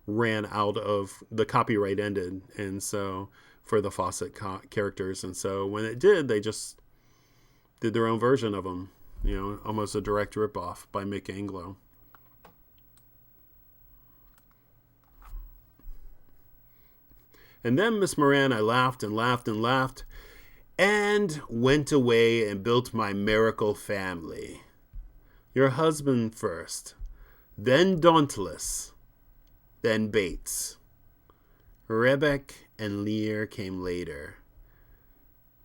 ran out of, the copyright ended, and so for the Fawcett characters. And so when it did, they just did their own version of them. You know, almost a direct ripoff by Mick Anglo. And then, Miss Moran, I laughed and laughed and laughed, and went away and built my miracle family. Your husband first, then Dauntless, then Bates. Rebek and Lear came later,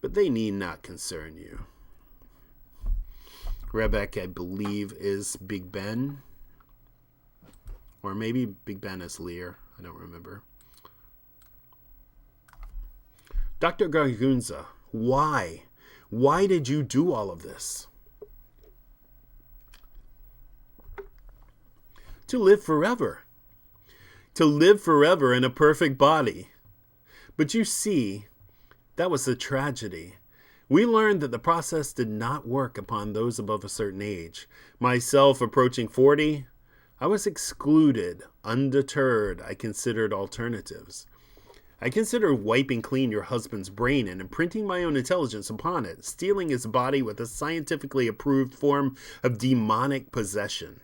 but they need not concern you. Rebek, I believe, is Big Ben, or maybe Big Ben is Lear. I don't remember. Dr. Gargunza, why? Why did you do all of this? To live forever. To live forever in a perfect body. But you see, that was the tragedy. We learned that the process did not work upon those above a certain age. Myself approaching 40, I was excluded. Undeterred, I considered alternatives. I consider wiping clean your husband's brain and imprinting my own intelligence upon it, stealing his body with a scientifically approved form of demonic possession.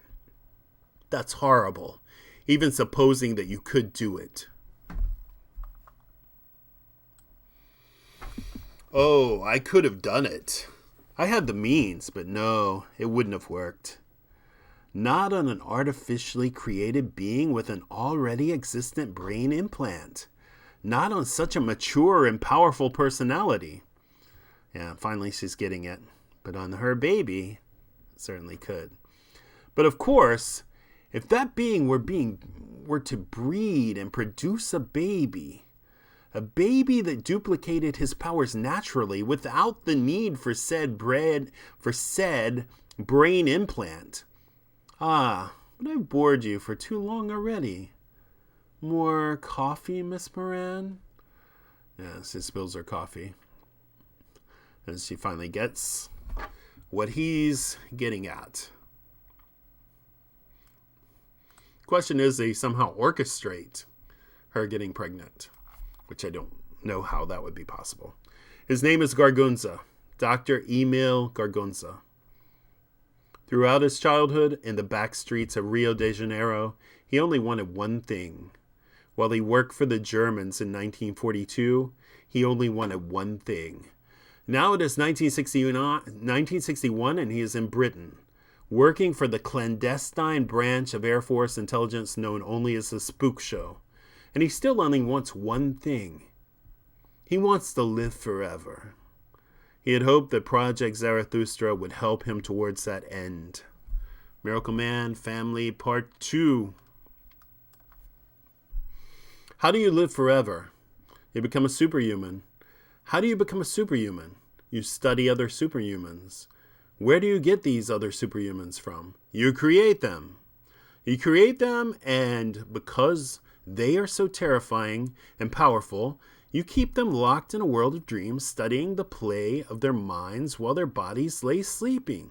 That's horrible, even supposing that you could do it. Oh, I could have done it. I had the means, but no, it wouldn't have worked. Not on an artificially created being with an already existent brain implant. Not on such a mature and powerful personality. Yeah, finally she's getting it. But on her baby, it certainly could. But of course, if that being were to breed and produce a baby that duplicated his powers naturally without the need for said brain implant. Ah, but I've bored you for too long already. More coffee, Miss Moran? Yes, she spills her coffee. And she finally gets what he's getting at. Question is, they somehow orchestrate her getting pregnant, which I don't know how that would be possible. His name is Gargunza, Dr. Emil Gargunza. Throughout his childhood in the back streets of Rio de Janeiro, he only wanted one thing. While he worked for the Germans in 1942, he only wanted one thing. Now it is 1961 and he is in Britain, working for the clandestine branch of Air Force intelligence known only as the Spook Show. And he still only wants one thing. He wants to live forever. He had hoped that Project Zarathustra would help him towards that end. Miracleman Family Part 2. How do you live forever? You become a superhuman. How do you become a superhuman? You study other superhumans. Where do you get these other superhumans from? You create them. You create them, and because they are so terrifying and powerful, you keep them locked in a world of dreams, studying the play of their minds while their bodies lay sleeping.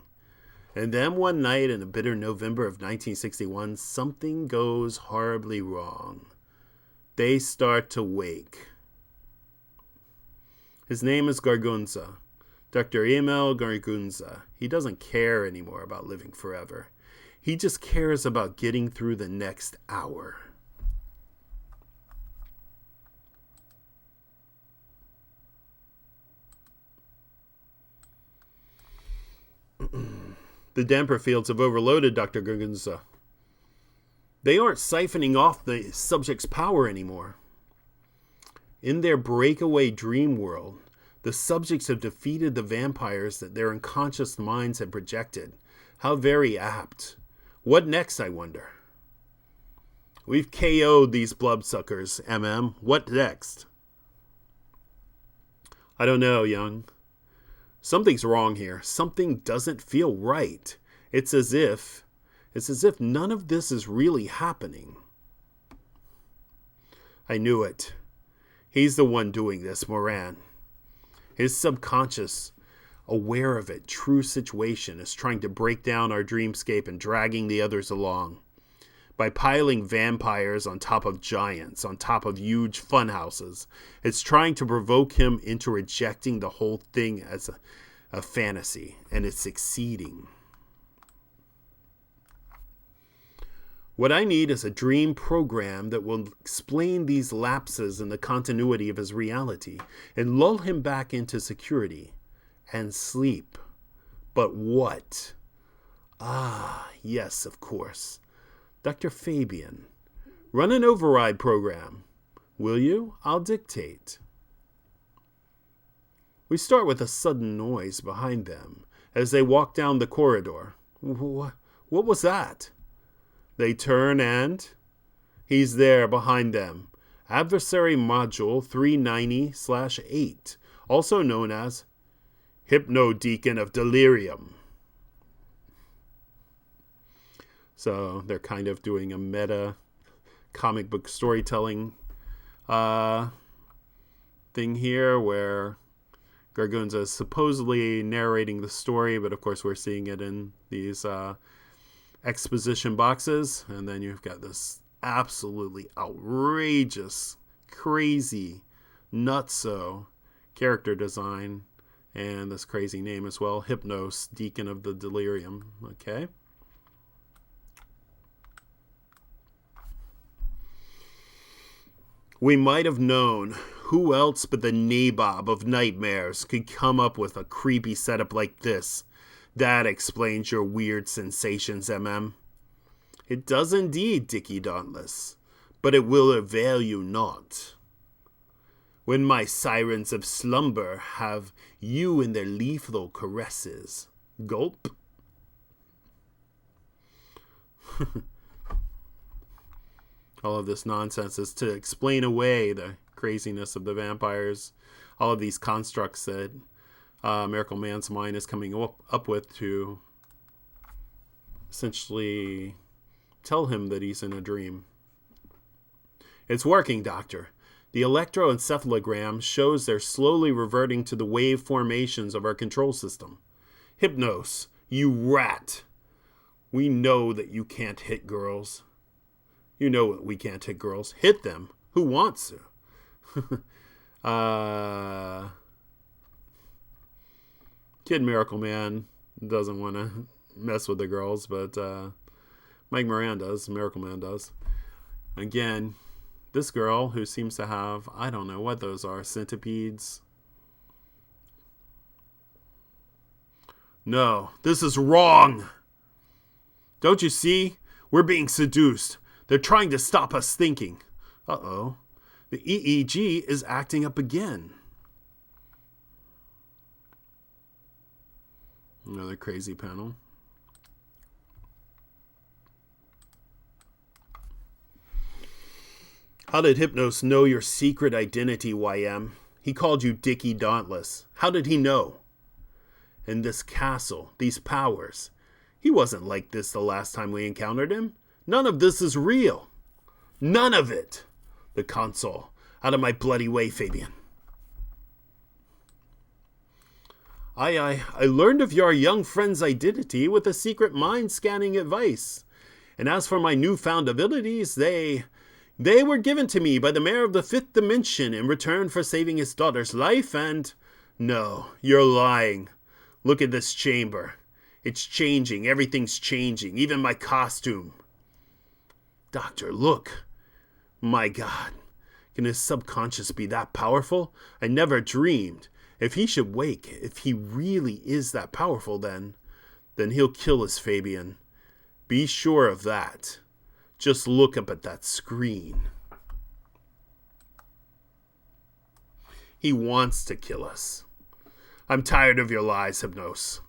And then one night in the bitter November of 1961, something goes horribly wrong. They start to wake. His name is Gargunza. Dr. Emil Gargunza. He doesn't care anymore about living forever. He just cares about getting through the next hour. The damper fields have overloaded Dr. Gargunza. They aren't siphoning off the subject's power anymore. In their breakaway dream world, the subjects have defeated the vampires that their unconscious minds had projected. How very apt. What next, I wonder? We've KO'd these bloodsuckers, MM. What next? I don't know, young. Something's wrong here. Something doesn't feel right. It's as if none of this is really happening. I knew it. He's the one doing this, Moran. His subconscious, aware of it, true situation, is trying to break down our dreamscape and dragging the others along. By piling vampires on top of giants, on top of huge funhouses, it's trying to provoke him into rejecting the whole thing as a fantasy, and it's succeeding. What I need is a dream program that will explain these lapses in the continuity of his reality and lull him back into security and sleep. But what? Ah, yes, of course. Dr. Fabian, run an override program. Will you? I'll dictate. We start with a sudden noise behind them as they walk down the corridor. What was that? They turn and he's there behind them. Adversary Module 390/8, also known as Hypno-Deacon of Delirium. So they're kind of doing a meta comic book storytelling thing here where Gargunza is supposedly narrating the story, but of course we're seeing it in these exposition boxes. And then you've got this absolutely outrageous crazy, nutso character design and this crazy name as well. Hypnos, Deacon of the Delirium. Okay. We might have known. Who else but the nabob of nightmares could come up with a creepy setup like this? That explains your weird sensations, MM. It does indeed, Dickie Dauntless, but it will avail you not. When my sirens of slumber have you in their lethal caresses. Gulp. All of this nonsense is to explain away the craziness of the vampires. All of these constructs that Miracleman's mind is coming up with to essentially tell him that he's in a dream. It's working, Doctor. The electroencephalogram shows they're slowly reverting to the wave formations of our control system. Hypnos, you rat. We know that you can't hit girls. You know that we can't hit girls. Hit them. Who wants to? Kid Miracleman doesn't want to mess with the girls, but Mike Moran does. Miracleman does. Again, this girl who seems to have, I don't know what those are, centipedes. No, this is wrong. Don't you see? We're being seduced. They're trying to stop us thinking. Uh-oh. The EEG is acting up again. Another crazy panel. How did Hypnos know your secret identity, YM? He called you Dickie Dauntless. How did he know? And this castle, these powers. He wasn't like this the last time we encountered him. None of this is real. None of it. The console. Out of my bloody way, Fabian. I learned of your young friend's identity with a secret mind-scanning advice. And as for my newfound abilities, they were given to me by the mayor of the fifth dimension in return for saving his daughter's life, and... No, you're lying. Look at this chamber. It's changing. Everything's changing. Even my costume. Doctor, look. My God. Can his subconscious be that powerful? I never dreamed. If he should wake, if he really is that powerful, then he'll kill us, Fabian. Be sure of that. Just look up at that screen. He wants to kill us. I'm tired of your lies, Hypnos.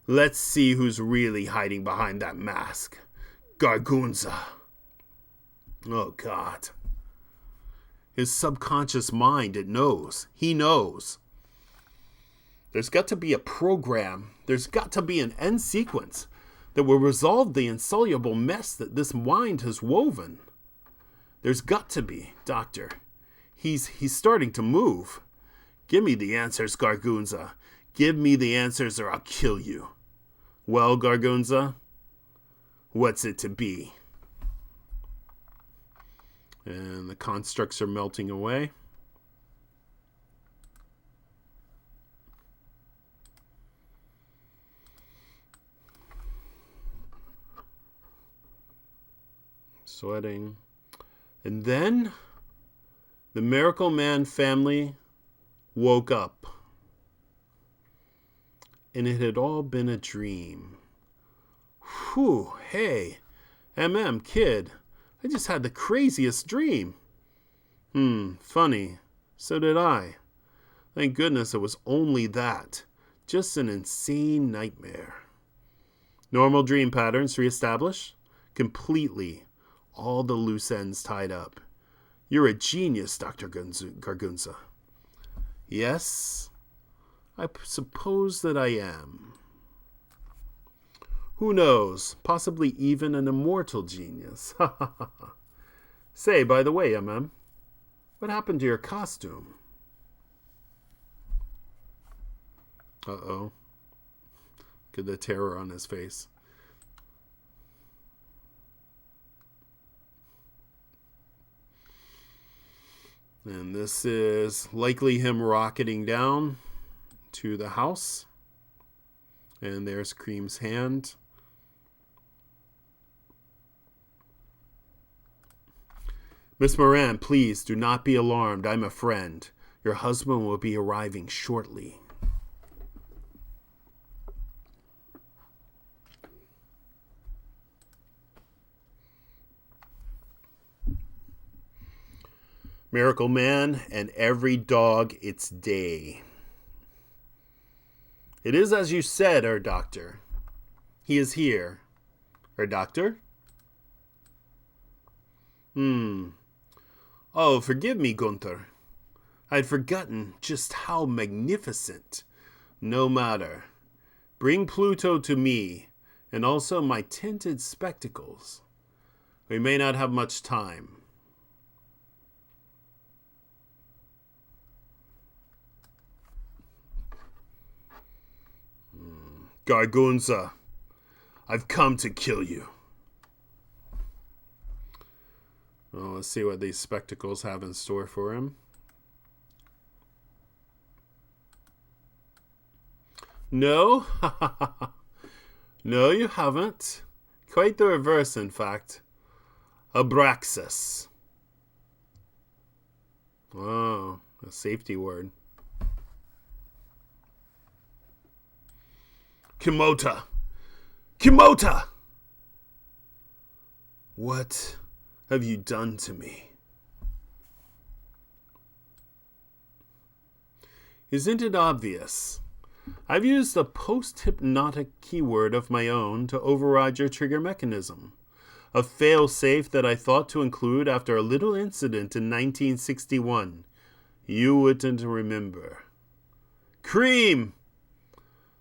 Let's see who's really hiding behind that mask. Gargunza. Oh, God. His subconscious mind, it knows. He knows. There's got to be a program. There's got to be an end sequence that will resolve the insoluble mess that this mind has woven. There's got to be, Doctor. He's starting to move. Give me the answers, Gargunza. Give me the answers or I'll kill you. Well, Gargunza, what's it to be? And the constructs are melting away. Sweating. And then the Miracleman family woke up. And it had all been a dream. Whew, hey, kid. I just had the craziest dream. Funny. So did I. Thank goodness it was only that. Just an insane nightmare. Normal dream patterns reestablished. Completely. All the loose ends tied up. You're a genius, Dr. Gargunza. Yes, I suppose that I am. Who knows? Possibly even an immortal genius. Say, by the way, what happened to your costume? Uh-oh. Look at the terror on his face. And this is likely him rocketing down to the house. And there's Cream's hand. Miss Moran, please do not be alarmed. I'm a friend. Your husband will be arriving shortly. Miracleman and every dog its day. It is as you said, Herr Doctor. He is here. Herr Doctor? Oh, forgive me, Gunther. I'd forgotten just how magnificent. No matter. Bring Pluto to me, and also my tinted spectacles. We may not have much time. Gargunza, I've come to kill you. Well, let's see what these spectacles have in store for him. No? No, you haven't. Quite the reverse, in fact. Abraxas. Oh, a safety word. Kimota! Kimota! What have you done to me? Isn't it obvious? I've used a post-hypnotic keyword of my own to override your trigger mechanism. A fail-safe that I thought to include after a little incident in 1961. You wouldn't remember. Cream!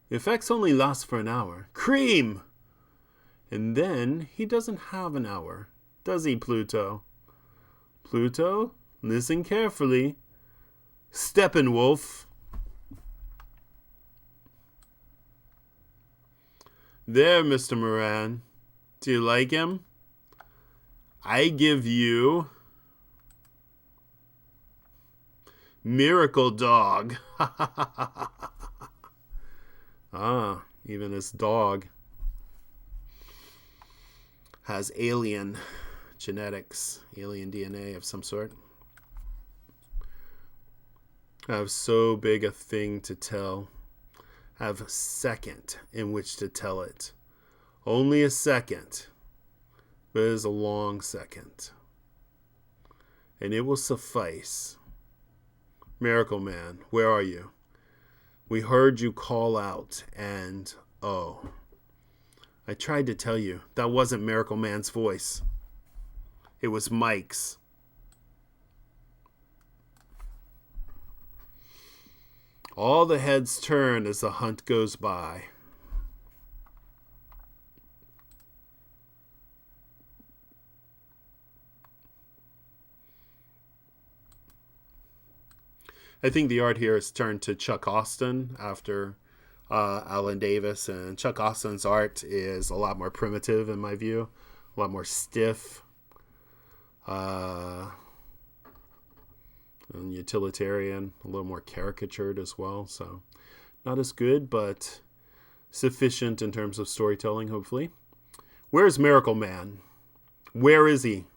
The effects only last for an hour. Cream! And then he doesn't have an hour, does he, Pluto? Pluto, listen carefully. Steppenwolf. There, Mr. Moran. Do you like him? I give you MiracleDog. Ah, even his dog has alien genetics, alien DNA of some sort. I have so big a thing to tell. I have a second in which to tell it. Only a second, but it is a long second. And it will suffice. Miracleman, where are you? We heard you call out, and oh, I tried to tell you, that wasn't Miracleman's voice. It was Mike's. All the heads turn as the hunt goes by. I think the art here has turned to Chuck Austin after Alan Davis, and Chuck Austin's art is a lot more primitive in my view, a lot more stiff, and utilitarian, a little more caricatured as well. So not as good, but sufficient in terms of storytelling, hopefully. Where's Miracleman? Where is he?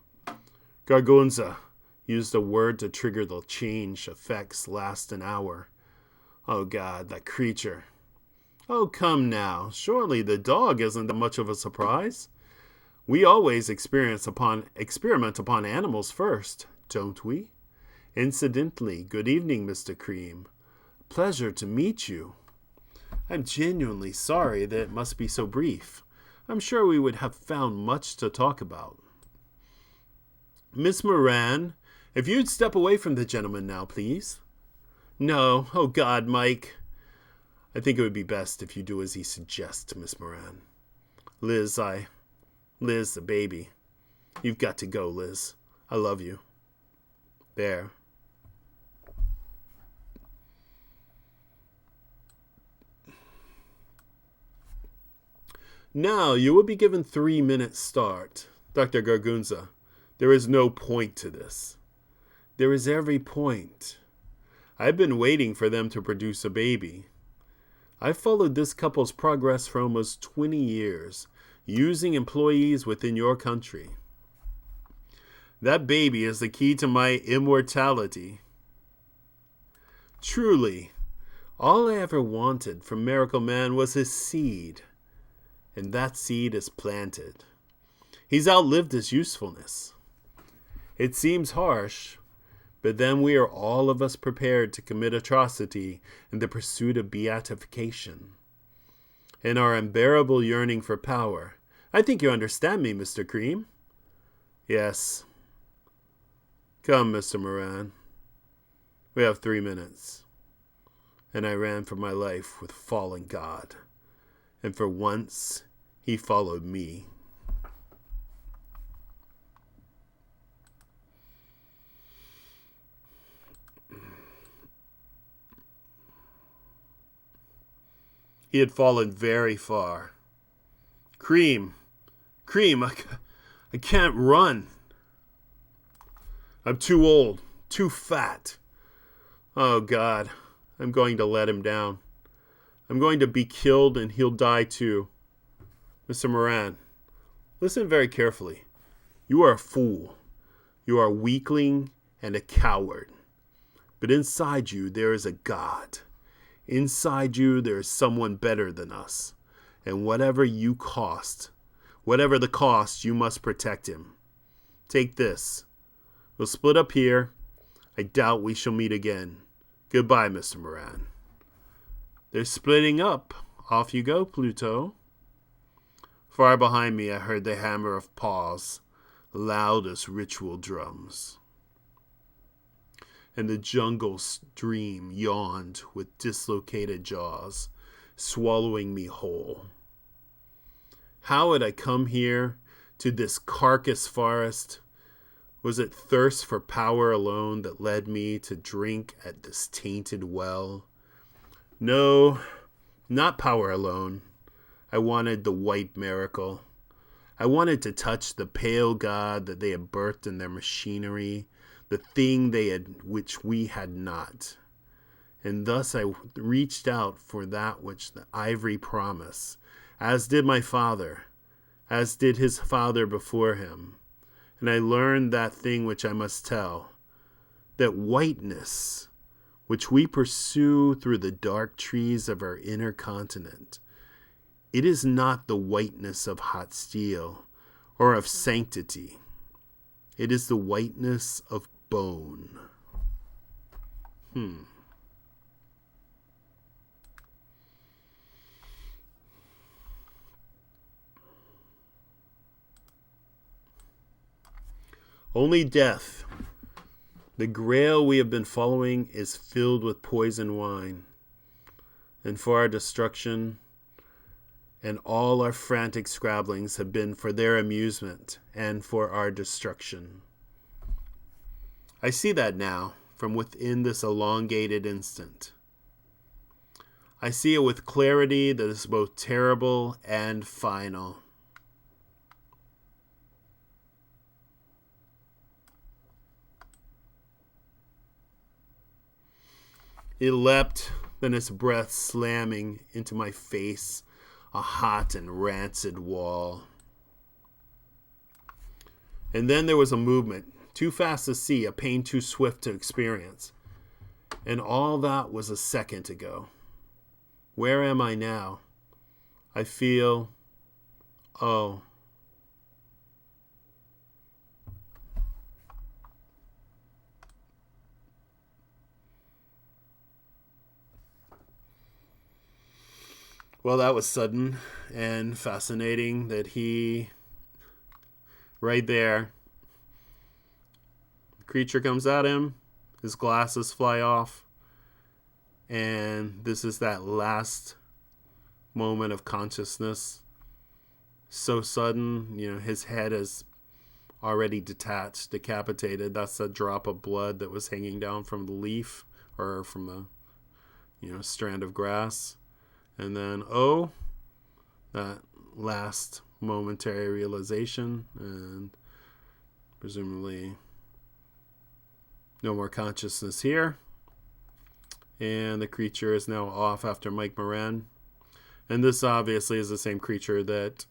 Gargunza used a word to trigger the change effects last an hour. Oh God, that creature. Oh, come now. Surely the dog isn't that much of a surprise. We always experiment upon animals first, don't we? Incidentally, good evening, Mr. Cream. Pleasure to meet you. I'm genuinely sorry that it must be so brief. I'm sure we would have found much to talk about. Miss Moran, if you'd step away from the gentleman now, please. No, oh God, Mike. I think it would be best if you do as he suggests, Miss Moran. Liz, the baby. You've got to go, Liz. I love you. There. Now, you will be given 3 minutes start. Dr. Gargunza, there is no point to this. There is every point. I've been waiting for them to produce a baby. I've followed this couple's progress for almost 20 years, using employees within your country. That baby is the key to my immortality. Truly, all I ever wanted from Miracleman was his seed, and that seed is planted. He's outlived his usefulness. It seems harsh, but then we are all of us prepared to commit atrocity in the pursuit of beatification. In our unbearable yearning for power, I think you understand me, Mr. Cream. Yes. Come, Mr. Moran. We have 3 minutes. And I ran for my life with fallen God. And for once, he followed me. He had fallen very far. Cream, I can't run. I'm too old, too fat. Oh, God, I'm going to let him down. I'm going to be killed and he'll die too. Mr. Moran, listen very carefully. You are a fool. You are a weakling and a coward. But inside you, there is a God. Inside you, there is someone better than us. And whatever the cost, you must protect him. Take this. We'll split up here. I doubt we shall meet again. Goodbye, Mr. Moran. They're splitting up. Off you go, Pluto. Far behind me, I heard the hammer of paws, loud as ritual drums. And the jungle stream yawned with dislocated jaws, swallowing me whole. How had I come here, to this carcass forest? Was it thirst for power alone that led me to drink at this tainted well? No, not power alone. I wanted the white miracle. I wanted to touch the pale god that they had birthed in their machinery, the thing which we had not. And thus I reached out for that which the ivory promised, as did my father, as did his father before him. And I learned that thing which I must tell, that whiteness, which we pursue through the dark trees of our inner continent, it is not the whiteness of hot steel or of sanctity. It is the whiteness of bone. Only death, the grail we have been following, is filled with poison wine. And for our destruction, and all our frantic scrabblings have been for their amusement and for our destruction. I see that now, from within this elongated instant. I see it with clarity that is both terrible and final. It leapt, then its breath slamming into my face, a hot and rancid wall. And then there was a movement, too fast to see, a pain too swift to experience. And all that was a second ago. Where am I now? I feel, oh. Well, that was sudden and fascinating that he, right there, the creature comes at him, his glasses fly off, and this is that last moment of consciousness. So sudden, his head is already detached, decapitated. That's a drop of blood that was hanging down from the leaf or from the, strand of grass. And then, that last momentary realization, and presumably No more consciousness here. And the creature is now off after Mike Moran. And this obviously is the same creature that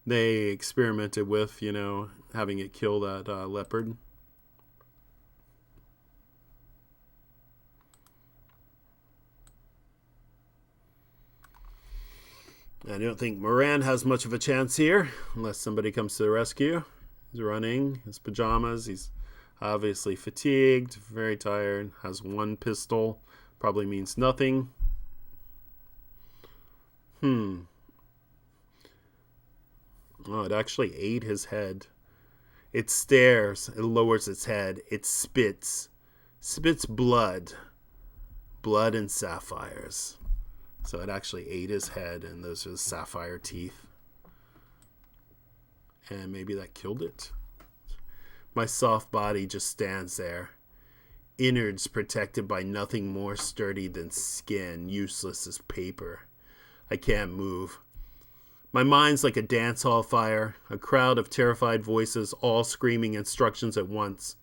they experimented with, having it kill that leopard. I don't think Moran has much of a chance here, unless somebody comes to the rescue. He's running, his pajamas, he's obviously fatigued, very tired, has one pistol, probably means nothing. Oh, it actually ate his head. It stares, it lowers its head, it spits blood and sapphires. So it actually ate his head, and those are the sapphire teeth. And maybe that killed it. My soft body just stands there. Innards protected by nothing more sturdy than skin, useless as paper. I can't move. My mind's like a dance hall fire, a crowd of terrified voices all screaming instructions at once.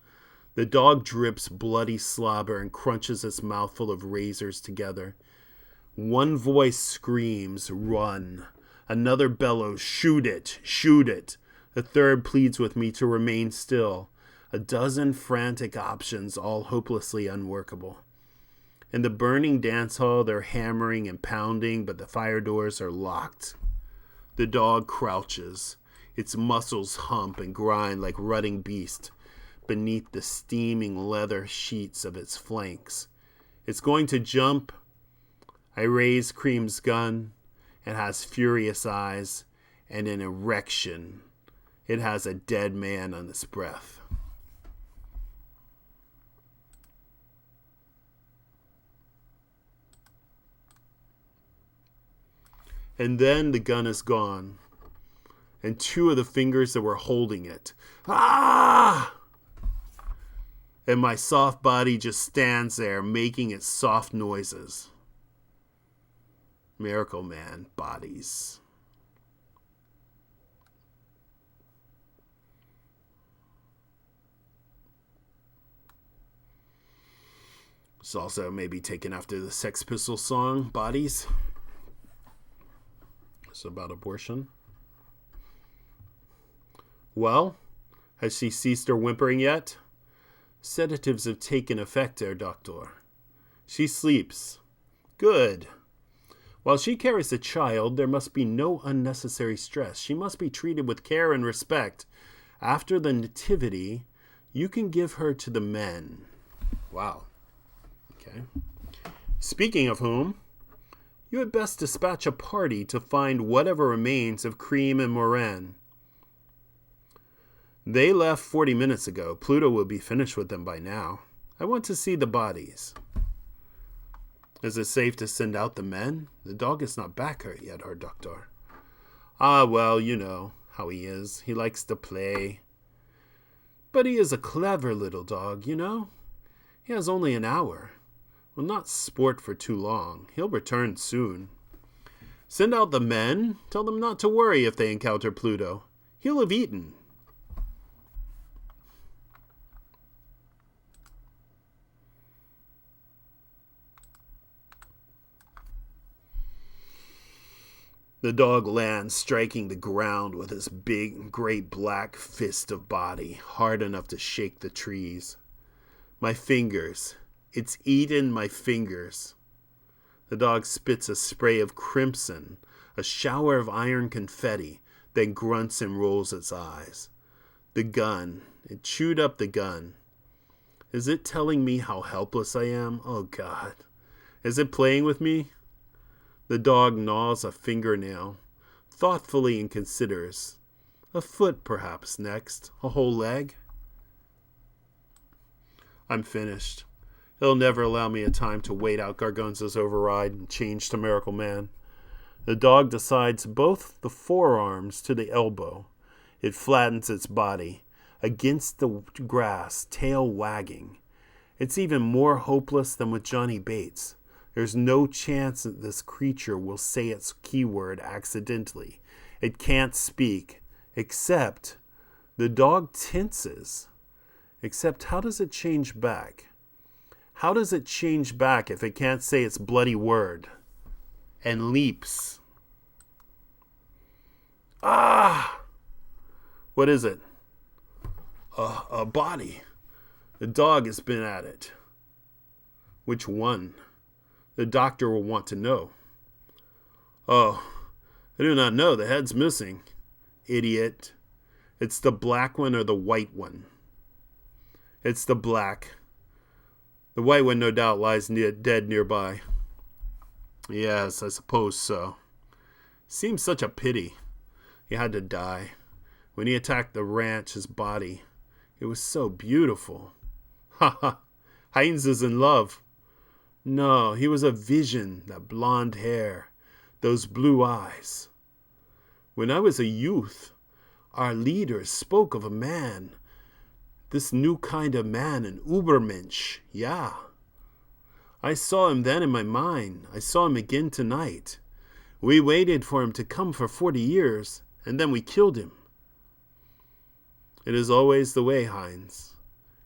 The dog drips bloody slobber and crunches its mouthful of razors together. One voice screams, "Run." Another bellows, "Shoot it, shoot it." A third pleads with me to remain still. A dozen frantic options, all hopelessly unworkable. In the burning dance hall, they're hammering and pounding, but the fire doors are locked. The dog crouches. Its muscles hump and grind like rutting beast beneath the steaming leather sheets of its flanks. It's going to jump. I raise Cream's gun. It has furious eyes and an erection. It has a dead man on its breath. And then the gun is gone. And two of the fingers that were holding it. Ah! And my soft body just stands there, making its soft noises. Miracleman bodies. It's also maybe taken after the Sex Pistols song, Bodies. It's about abortion. Well, has she ceased her whimpering yet? Sedatives have taken effect, Herr Doctor. She sleeps. Good. While she carries a child, there must be no unnecessary stress. She must be treated with care and respect. After the nativity, you can give her to the men. Wow. Okay. Speaking of whom, you had best dispatch a party to find whatever remains of Cream and Moran. They left 40 minutes ago. Pluto will be finished with them by now. I want to see the bodies. Is it safe to send out the men? The dog is not back yet, Herr Doctor. Ah, well, you know how he is. He likes to play. But he is a clever little dog, you know. He has only an hour. Will not sport for too long. He'll return soon. Send out the men. Tell them not to worry if they encounter Pluto. He'll have eaten. The dog lands, striking the ground with his big, great black fist of body, hard enough to shake the trees. My fingers. It's eaten my fingers. The dog spits a spray of crimson, a shower of iron confetti, then grunts and rolls its eyes. The gun. It chewed up the gun. Is it telling me how helpless I am? Oh, God. Is it playing with me? The dog gnaws a fingernail, thoughtfully, and considers. A foot, perhaps, next. A whole leg. I'm finished. It'll never allow me a time to wait out Gargunza's override and change to Miracleman. The dog decides both the forearms to the elbow. It flattens its body against the grass, tail wagging. It's even more hopeless than with Johnny Bates. There's no chance that this creature will say its keyword accidentally. It can't speak, except the dog tenses. Except, how does it change back? How does it change back if it can't say its bloody word? And leaps. Ah! What is it? A body. The dog has been at it. Which one? The doctor will want to know. Oh, I do not know. The head's missing. Idiot. It's the black one or the white one? It's the black. The white one no doubt lies dead nearby. Yes, I suppose so. Seems such a pity. He had to die. When he attacked the ranch, his body, it was so beautiful. Ha ha. Heinz is in love. No, he was a vision, that blonde hair, those blue eyes. When I was a youth, our leaders spoke of a man, this new kind of man, an Übermensch, yeah. I saw him then in my mind. I saw him again tonight. We waited for him to come for 40 years, and then we killed him. It is always the way, Heinz.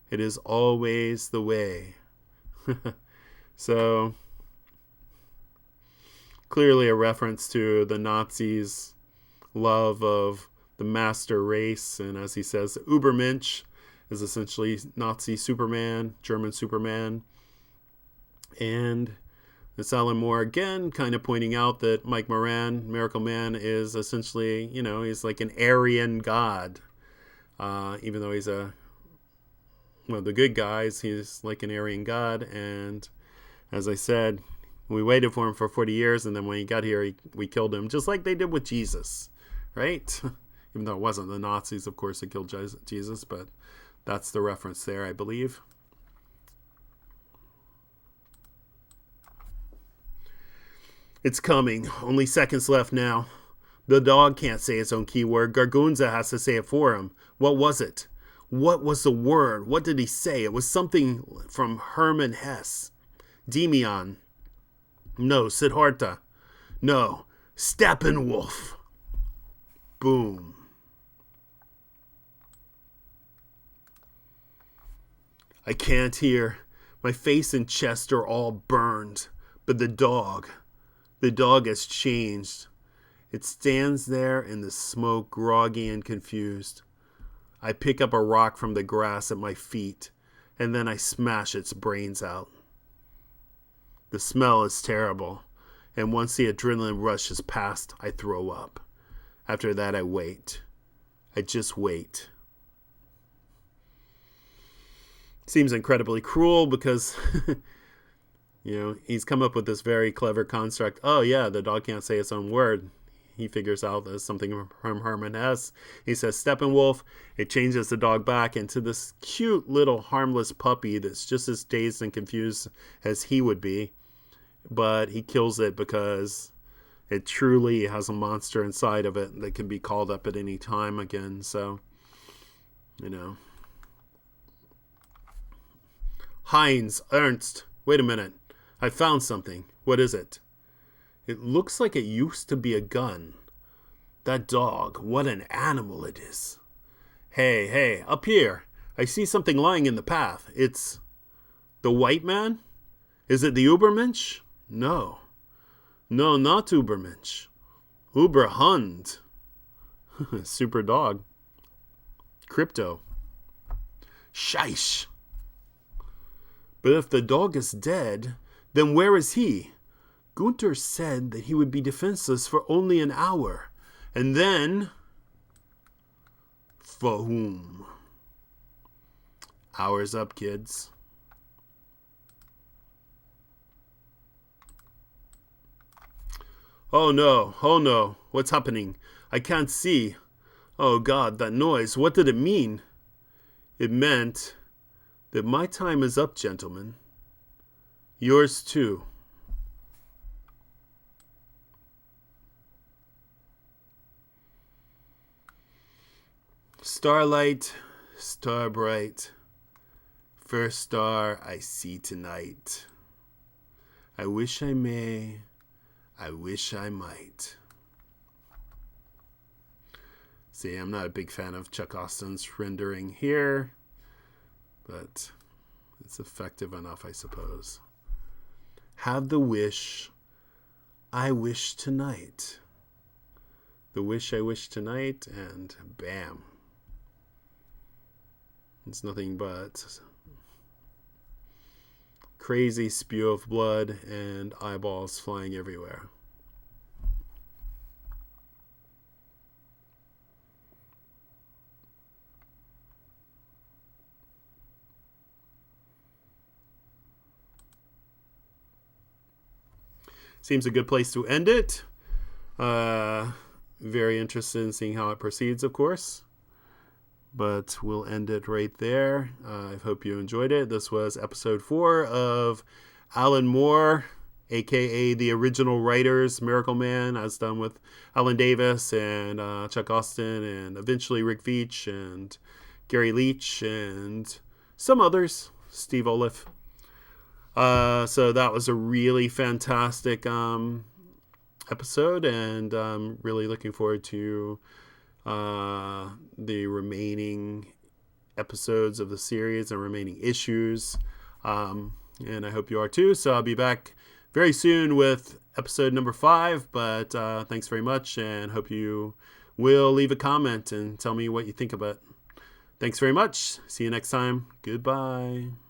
It is always the way. So, clearly a reference to the Nazis' love of the master race, and as he says, Übermensch is essentially Nazi Superman, German Superman. And it's Alan Moore again kind of pointing out that Mike Moran, Miracleman, is essentially, he's like an Aryan god. Even though he's one of the good guys, he's like an Aryan god. And as I said, we waited for him for 40 years, and then when he got here, we killed him, just like they did with Jesus, right? Even though it wasn't the Nazis, of course, that killed Jesus, but that's the reference there, I believe. It's coming. Only seconds left now. The dog can't say its own keyword. Gargunza has to say it for him. What was it? What was the word? What did he say? It was something from Hermann Hesse. Demian. No, Siddhartha. No, Steppenwolf. Boom. I can't hear. My face and chest are all burned. But the dog has changed. It stands there in the smoke, groggy and confused. I pick up a rock from the grass at my feet, and then I smash its brains out. The smell is terrible, and once the adrenaline rush is past, I throw up. After that, I wait. I just wait. Seems incredibly cruel because, he's come up with this very clever construct. Oh, yeah, the dog can't say its own word. He figures out there's something from Hermann Hesse. He says Steppenwolf. It changes the dog back into this cute little harmless puppy that's just as dazed and confused as he would be. But he kills it because it truly has a monster inside of it that can be called up at any time again. So, Heinz, Ernst, wait a minute. I found something. What is it? It looks like it used to be a gun. That dog, what an animal it is. Hey, up here. I see something lying in the path. It's the white man? Is it the Übermensch? No, not Übermensch. Uberhund. Super dog. Crypto. Scheiße. But if the dog is dead, then where is he? Gunther said that he would be defenseless for only an hour. And then... for whom? Hour's up, kids. Oh no. What's happening? I can't see. Oh God, that noise. What did it mean? It meant that my time is up, gentlemen. Yours too. Starlight, star bright, first star I see tonight. I wish I may, I wish I might. See, I'm not a big fan of Chuck Austin's rendering here. but it's effective enough, I suppose. Have the wish I wish tonight. The wish I wish tonight, and bam. It's nothing but crazy spew of blood and eyeballs flying everywhere. Seems a good place to end it. Very interested in seeing how it proceeds, of course. But we'll end it right there. I hope you enjoyed it. This was episode 4 of Alan Moore, a.k.a. the original writers, Miracleman, as done with Alan Davis and Chuck Austin, and eventually Rick Veitch and Gary Leach and some others, Steve Oliff. So that was a really fantastic episode, and I'm really looking forward to the remaining episodes of the series and remaining issues. And I hope you are too. So I'll be back very soon with episode number 5. But thanks very much, and hope you will leave a comment and tell me what you think about it. Thanks very much. See you next time. Goodbye.